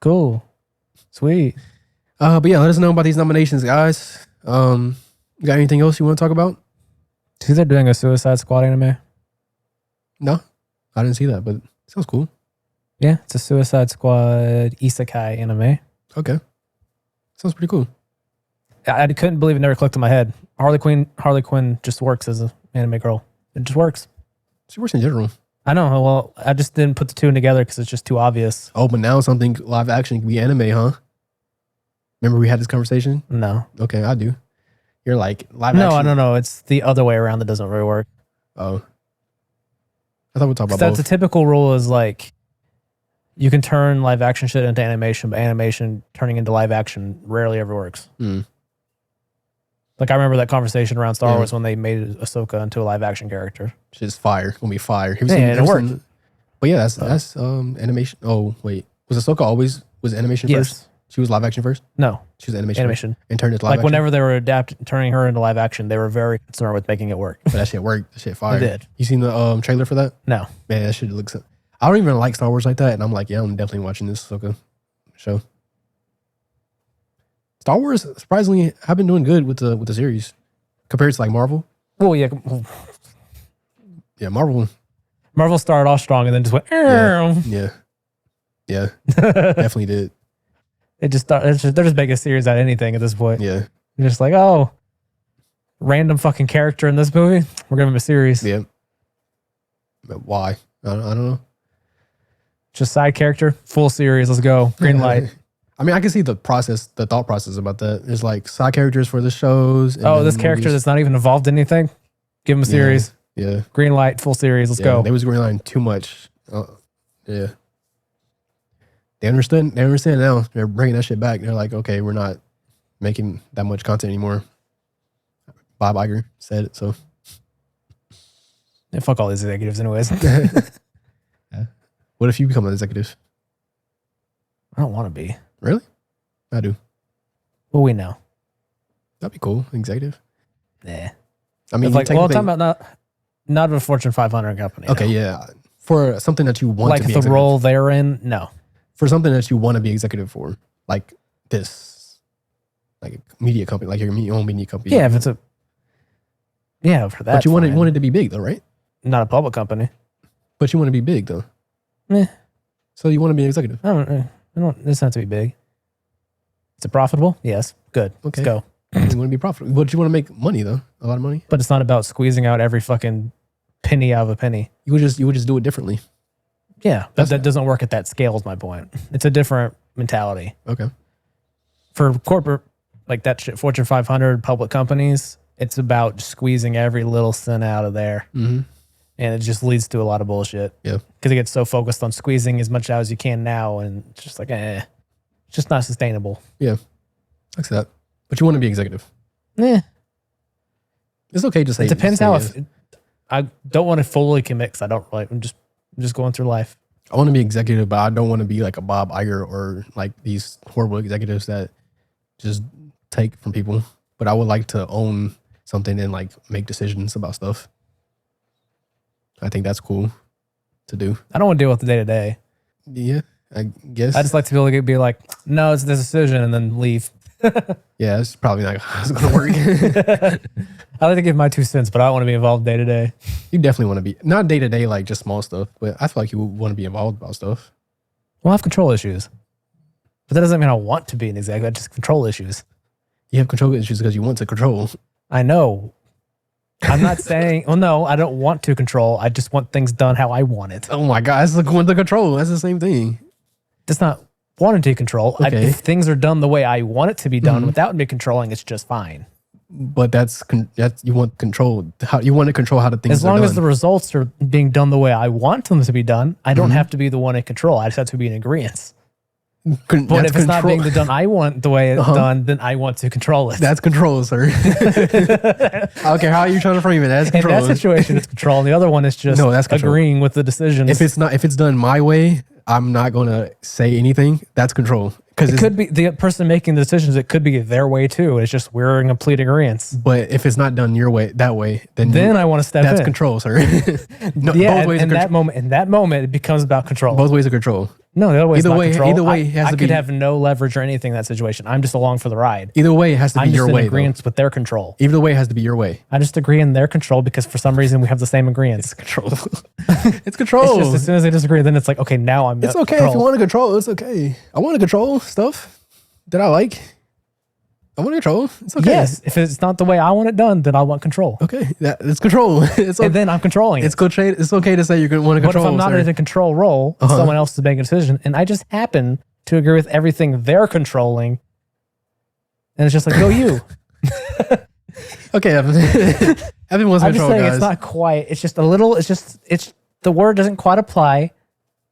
A: Cool. Sweet.
B: But yeah, let us know about these nominations, guys. You got anything else you want to talk about?
A: See, they're doing a Suicide Squad anime.
B: No, I didn't see that, but it sounds cool.
A: Yeah, it's a Suicide Squad isekai anime.
B: Okay, sounds pretty cool.
A: I couldn't believe it never clicked in my head. Harley Quinn just works as an anime girl. It just works.
B: She works in general.
A: I know. Well, I just didn't put the two together because it's just too obvious.
B: Oh, but now something live action can be anime, huh? Remember we had this conversation?
A: No.
B: Okay, I do. You're like live
A: No,
B: action.
A: I don't know. It's the other way around that doesn't really work.
B: Oh, I thought we talked about
A: That's
B: both.
A: a typical rule is like you can turn live action shit into animation, but animation turning into live action rarely ever works. Like I remember that conversation around Star
B: Yeah.
A: Wars when they made Ahsoka into a live action character.
B: Shit's fire. Gonna be fire. Have you
A: Yeah,
B: seen-
A: and it
B: ever
A: worked.
B: seen- But yeah, that's animation. Oh wait, was Ahsoka always was animation
A: Yes.
B: first? She was live action first.
A: No,
B: She was animation.
A: animation.
B: First, and turned it to live
A: Like
B: action.
A: whenever they were turning her into live action, they were very concerned with making it work.
B: But that shit worked. That shit fire.
A: did.
B: You seen the trailer for that?
A: No.
B: Man, that shit looks. I don't even like Star Wars like that, and I'm like, yeah, I'm definitely watching this Ahsoka show. Star Wars surprisingly have been doing good with the series compared to like Marvel.
A: Well, yeah.
B: Yeah, Marvel.
A: Marvel started off strong and then just went.
B: Yeah, definitely did.
A: It just started. They're just making a series out of anything at this point.
B: Yeah,
A: You're just like, oh, random fucking character in this movie. We're giving him a series.
B: yeah. But why? I don't know.
A: Just side character, full series. Let's go. Green light.
B: I mean, I can see the thought process about that. There's like side characters for the shows. and
A: Oh,
B: then
A: this character
B: movies.
A: that's not even involved in anything. Give him a series.
B: Yeah,
A: Green light, full series. Let's
B: yeah.
A: go.
B: They was relying too much. Yeah. They understand. They understand now. They're bringing that shit back. They're like, okay, we're not making that much content anymore. Bob Iger said it. So
A: Yeah, fuck all these executives, anyways.
B: what if you become an executive?
A: I don't want to be.
B: Really? I do.
A: Well, we know.
B: That'd be cool. Executive.
A: Nah.
B: I mean,
A: It's like, well, I'm talking about not of a Fortune 500 company.
B: okay,
A: no.
B: yeah. For something that you want
A: Like
B: to be
A: the
B: executive.
A: role they're in, no.
B: For something that you want to be executive for, like this, like a media company, like your own media company.
A: Yeah, if it's a for that.
B: But you want
A: fine.
B: it to be big though, right?
A: Not a public company.
B: But you want to be big though.
A: Meh.
B: So you want to be an executive.
A: I don't. It doesn't have to be big. Is it profitable? Yes. Good.
B: Okay.
A: Let's go.
B: You want to be profitable, but you want to make money though, a lot of money.
A: But it's not about squeezing out every fucking penny out of a penny.
B: You would just do it differently.
A: Yeah, that doesn't work at that scale. Is my point. It's a different mentality
B: Okay.
A: for corporate, like that shit. Fortune 500 public companies. It's about squeezing every little cent out of there,
B: Mm-hmm.
A: and it just leads to a lot of bullshit.
B: Yeah.
A: Because it gets so focused on squeezing as much out as you can now, and it's just like, it's just not sustainable.
B: Yeah. Like that. But you want to be executive.
A: Yeah.
B: It's okay to say.
A: It depends
B: say
A: how.
B: yes.
A: I don't want to fully commit because I don't like. I'm just going through life.
B: I want to be executive, but I don't want to be like a Bob Iger or like these horrible executives that just take from people. But I would like to own something and like make decisions about stuff. I think that's cool to do.
A: I don't want to deal with the day to day.
B: Yeah, I guess.
A: I just like to be able to be like, no, it's this decision, and then leave.
B: Yeah, it's probably not how it's going to work.
A: I like to give my 2 cents, but I don't want to be involved day to day.
B: You definitely want to be, not day to day, like just small stuff, but I feel like you want to be involved about stuff.
A: Well, I have control issues, but that doesn't mean I want to be an executive. I just control issues.
B: You have control issues because you want to control.
A: I know. I'm not saying. Well, no, I don't want to control. I just want things done how I want it.
B: Oh my God, that's like want to control. That's the same thing.
A: It's not wanting to control.
B: Okay.
A: If things are done the way I want it to be done without me controlling, it's just fine.
B: But that's you want control. How you want to control how the things
A: As
B: are
A: long
B: done.
A: as the results are being done the way I want them to be done, I don't have to be the one in control. I just have to be in agreement. But if it's not being done I want the way it's done, then I want to control it.
B: That's control, sir. Okay, how are you trying to frame it? That's
A: in
B: control.
A: that situation, it's control. And the other one is just
B: No, that's control.
A: agreeing with the decisions.
B: If it's done my way, I'm not gonna say anything. That's control. Because
A: it could be the person making the decisions, it could be their way too. It's just we're in complete agreement.
B: But if it's not done your way, that way, then
A: I want to step
B: that's
A: in.
B: control, sir. No,
A: Yeah,
B: both ways
A: in
B: are
A: that moment, it becomes about control.
B: both ways are control.
A: No, the other way is
B: Either
A: not
B: way-
A: control.
B: either way has
A: I
B: to
A: could
B: be-
A: have no leverage or anything in that situation. I'm just along for the ride.
B: Either way, it has to be
A: I'm
B: your
A: just in
B: way. Though.
A: agreement with their control.
B: Either way, it has to be your way.
A: I just agree in their control because for some reason we have the same agreement.
B: It's control. It's control.
A: It's just as soon as they disagree, then it's like, okay, now I'm.
B: It's okay if you want to control. It's okay. I want to control stuff that I like. I want to control. It's okay.
A: Yes, if it's not the way I want it done, then I want control,
B: Okay. It's control. It's okay.
A: and then I'm controlling
B: It's
A: it.
B: okay. It's okay to say you're going to want to
A: But if
B: control.
A: I'm not
B: sir.
A: in a control role, and someone else is making a decision, and I just happen to agree with everything they're controlling, and it's just like, go you.
B: Okay, Evan. Evan wants
A: I'm just
B: control,
A: saying
B: guys.
A: it's not quite. It's just a little. It's the word doesn't quite apply.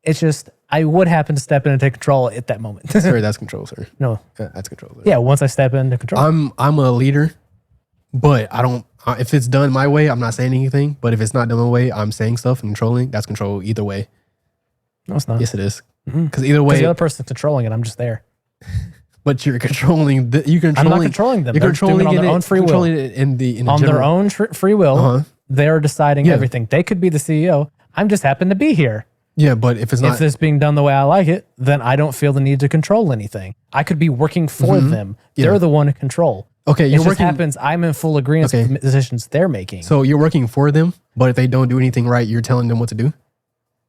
A: It's just I would happen to step in and take control at that moment.
B: Sir, that's control, sir.
A: No,
B: Yeah, that's control. Sir.
A: yeah. Once I step into control,
B: I'm a leader, but I don't. If it's done my way, I'm not saying anything. But if it's not done my way, I'm saying stuff and controlling. That's control either way.
A: no, it's not.
B: Yes, it is.
A: Mhm.
B: Because either
A: Because
B: way,
A: the other person's controlling it. I'm just there.
B: but you're controlling. You're
A: I'm not
B: controlling.
A: controlling them.
B: You're
A: They're just doing
B: controlling
A: it on their
B: it-
A: own free will.
B: controlling it in the
A: On their
B: general-
A: own free will,
B: Uh-huh.
A: they're deciding
B: Yeah.
A: everything. They could be the CEO. I'm just happen to be here.
B: Yeah, but if it's
A: If
B: not,
A: this being done the way I like it, then I don't feel the need to control anything. I could be working for them.
B: Yeah.
A: They're the one in control.
B: okay,
A: It
B: you're
A: just
B: working.
A: happens I'm in full agreement
B: Okay.
A: with the decisions they're making.
B: So you're working for them, but if they don't do anything right, you're telling them what to do.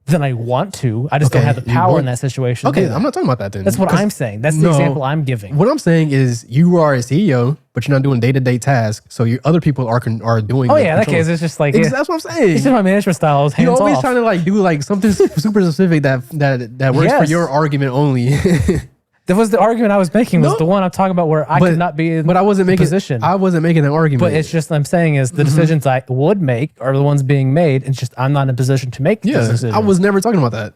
A: Then I want to. I just don't
B: Okay,
A: have the
B: you
A: power
B: want-
A: in that situation. to
B: Okay,
A: do that.
B: I'm not talking about that then.
A: That's what
B: 'Cause
A: I'm saying. That's the
B: No.
A: example I'm giving.
B: What I'm saying is you are a CEO, but you're not doing day-to-day tasks. So your other people are doing.
A: Oh
B: the
A: yeah, in that
B: control.
A: case, it's just like
B: That's what I'm saying.
A: it's just my management style. I was hands
B: You're always
A: off.
B: trying to like do like something super specific that works for
A: Yes.
B: your argument only.
A: That was the argument I was making. Was
B: No.
A: the one I'm talking about where I
B: But-
A: could not be in
B: but I wasn't making
A: position.
B: I wasn't making an argument.
A: But it's just I'm saying is the decisions I would make are the ones being made. It's just I'm not in a position to make those
B: yeah,
A: decisions.
B: I was never talking about that.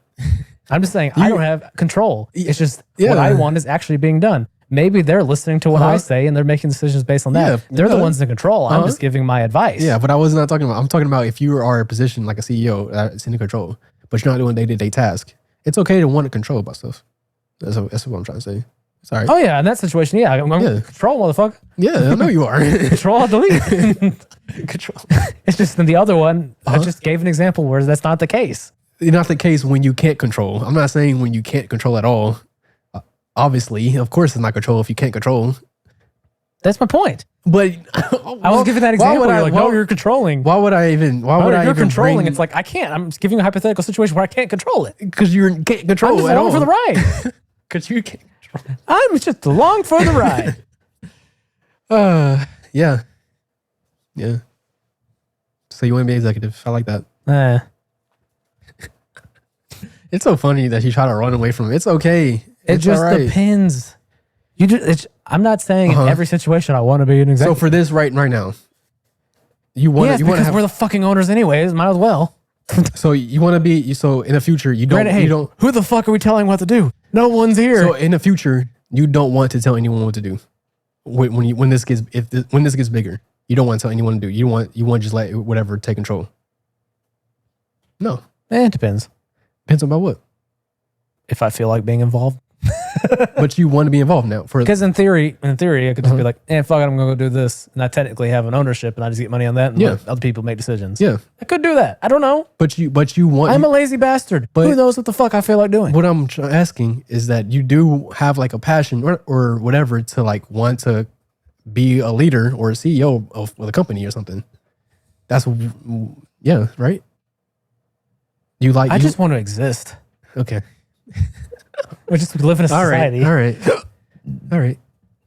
A: I'm just saying I don't have control. It's just what
B: Yeah.
A: I want is actually being done. maybe they're listening to what I
B: Uh-huh.
A: say and they're making decisions based on that.
B: Yeah,
A: They're the
B: yeah.
A: ones in control. I'm
B: Uh-huh.
A: just giving my advice.
B: Yeah, but I was not talking about. I'm talking about if you are a position like a CEO that's in control, but you're not doing day-to-day task. It's okay to want to control about stuff. That's what I'm trying to say. Sorry.
A: Oh yeah, in that situation, yeah, I'm
B: Yeah.
A: control, motherfucker.
B: Yeah, I know you are.
A: Control, delete.
B: Control.
A: It's just in the other one. I
B: Uh-huh.
A: just gave an example where that's not the case.
B: It's not the case when you can't control. I'm not saying when you can't control at all. Obviously, of course, it's not control if you can't control.
A: That's my point.
B: But
A: I was giving that example. You're like, no, you're controlling.
B: Why would I even? Why would
A: Oh,
B: I
A: you're
B: even
A: controlling.
B: bring?
A: It's like I can't. I'm just giving you a hypothetical situation where I can't control it.
B: Because you can't
A: I'm
B: control
A: just
B: at
A: along
B: all.
A: for the ride.
B: Because you can't control.
A: I'm just along for the ride.
B: Yeah, yeah. So you want to be executive? I like that.
A: Eh.
B: It's so funny that you try to run away from it. It's okay.
A: It
B: It's
A: just
B: all right.
A: depends. You just. I'm not saying in every situation I want to be an
B: So
A: executive.
B: for this right now, you want
A: Yes,
B: you want to
A: because
B: have.
A: we're the fucking owners anyways. Might as well.
B: So you want to be. So in the future, you don't.
A: Granted, hey,
B: you don't.
A: who the fuck are we telling what to do? No one's here.
B: So in the future, you don't want to tell anyone what to do. When this gets when this gets bigger, you don't want to tell anyone to do. You want to just let whatever take control. No,
A: It depends.
B: depends on about what.
A: If I feel like being involved.
B: But you want to be involved now. For
A: Because in theory, I could just be like, fuck it, I'm going to go do this. And I technically have an ownership and I just get money on that and
B: Yeah.
A: let other people make decisions.
B: yeah,
A: I could do that. I don't know.
B: but you want.
A: I'm a lazy bastard.
B: But-
A: Who knows what the fuck I feel like doing?
B: What I'm asking is that you do have like a passion or whatever to like want to be a leader or a CEO of a company or something. That's yeah, right. You like?
A: I just want to exist.
B: okay.
A: We just live in a
B: All
A: society.
B: right. All right.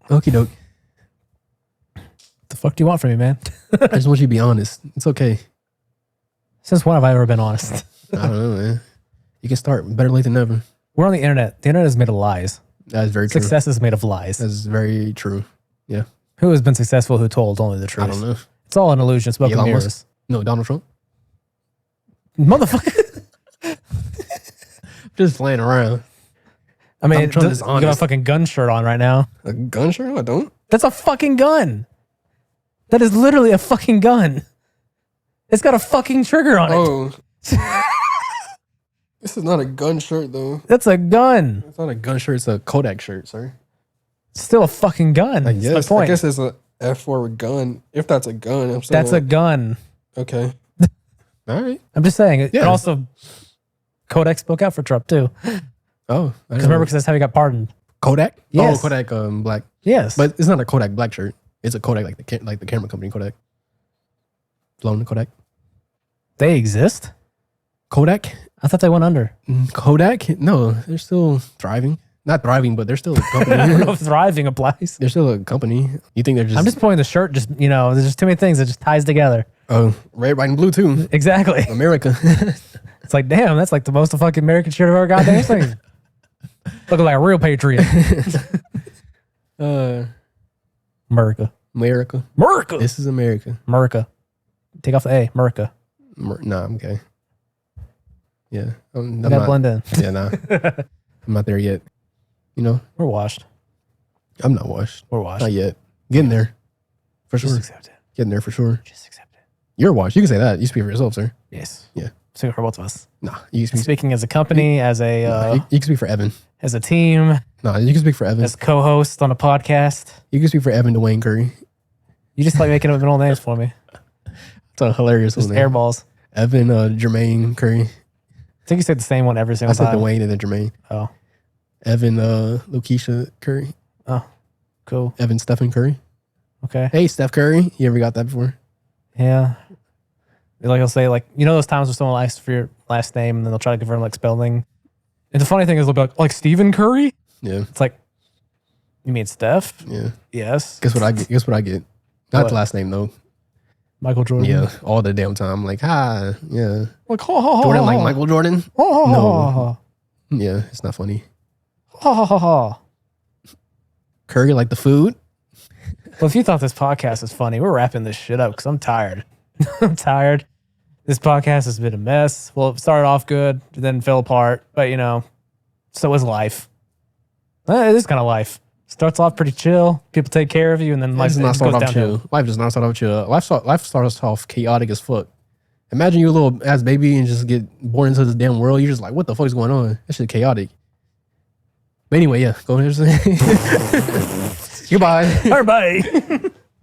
B: Okie doke.
A: The fuck do you want from me, man?
B: I just want you to be honest. It's okay.
A: Since when have I ever been honest?
B: I don't know, man. You can start better late than never.
A: We're on the internet. The internet is made of lies.
B: That's very true.
A: Success is made of lies.
B: That's very true. Yeah.
A: Who has been successful who told only the truth?
B: I don't know.
A: It's all an illusion. Smoke and
B: Elon Musk?
A: mirrors.
B: No, Donald Trump.
A: Motherfucker.
B: Just playing around.
A: I mean,
B: Donald Trump is
A: you got a
B: honest.
A: fucking gun shirt on right now.
B: A gun shirt? I don't.
A: That's a fucking gun. That is literally a fucking gun. It's got a fucking trigger on it.
B: Oh. This is not a gun shirt, though.
A: That's a gun.
B: It's not a gun shirt. It's a Kodak shirt, sorry.
A: It's still a fucking gun.
B: I
A: That's
B: guess.
A: my point.
B: I guess it's a F4 gun. If that's a gun, I'm saying
A: That's a gun.
B: okay. All right.
A: I'm just saying. And
B: Yeah.
A: also, Kodak spoke out for Trump too. Because
B: Oh, I didn't
A: remember,
B: know.
A: because that's how he got pardoned.
B: Kodak?
A: Yes.
B: Oh, Kodak black.
A: Yes.
B: But it's not a Kodak black shirt. It's a Kodak like the camera company Kodak. Blown Kodak.
A: they exist?
B: Kodak?
A: I thought they went under.
B: Kodak? No, they're still thriving. Not thriving, but they're still a
A: I don't know
B: company.
A: if thriving applies.
B: They're still a company. You think they're just
A: I'm just pointing the shirt. Just, there's just too many things that just ties together.
B: oh, red, white, and blue too.
A: Exactly.
B: America.
A: It's like, damn, that's like the most fucking American shirt I've ever goddamn seen. Looking like a real patriot. America.
B: America.
A: America.
B: This is America.
A: America. Take off the A. America.
B: Nah, I'm okay. Yeah. I'm
A: I gotta
B: not,
A: blend in.
B: yeah, nah. I'm not there yet. You know,
A: We're washed.
B: I'm not washed.
A: We're washed.
B: Not yet. Getting there. For
A: Just
B: sure.
A: accept it.
B: Getting there for sure.
A: Just accept it.
B: You're washed. You can say that. You speak for yourself, sir.
A: Yes.
B: Yeah.
A: Speaking for both of us.
B: Nah, you can speak.
A: Speaking as a company, as a
B: you can speak for Evan.
A: as a team,
B: Nah, you can speak for Evan.
A: as co-host on a podcast.
B: You can speak for Evan Dwayne Curry.
A: You just like making up middle names for me.
B: It's a hilarious
A: Just
B: one. name.
A: airballs.
B: Evan Jermaine Curry.
A: I think you said the same one every
B: I
A: single
B: said
A: time.
B: Dwayne and then Jermaine.
A: Oh,
B: Evan Lakeisha Curry.
A: cool.
B: Evan Stephen Curry.
A: Okay.
B: Hey, Steph Curry. You ever got that before?
A: Yeah. Like I'll say, like, those times where someone asks for your last name and then they'll try to confirm like spelling. And the funny thing is they'll be like Stephen Curry?
B: Yeah.
A: It's like, you mean Steph?
B: Yeah.
A: Yes.
B: Guess what I get? Guess what I get? Not
A: What?
B: the last name though.
A: Michael Jordan.
B: Yeah, all the damn time. Like, hi, yeah.
A: Like, ha ha ha.
B: Jordan,
A: ha,
B: like
A: ha.
B: Michael Jordan.
A: Ha, ha, ha,
B: No.
A: ha,
B: Yeah, it's not funny.
A: ha, ha, ha, ha.
B: Curry, like the food.
A: Well, if you thought this podcast was funny, we're wrapping this shit up because I'm tired. I'm tired. This podcast has been a mess. Well, it started off good, then fell apart. But, so is life. It is kind of life. Starts off pretty chill. People take care of you, and then
B: Life
A: life
B: does not
A: goes
B: start off
A: downhill.
B: chill. Life does not start off chill. Life starts off chaotic as fuck. Imagine you a little ass baby and just get born into this damn world. You're just like, what the fuck is going on? That shit chaotic. But anyway, yeah, go ahead. Goodbye.
A: All right, bye.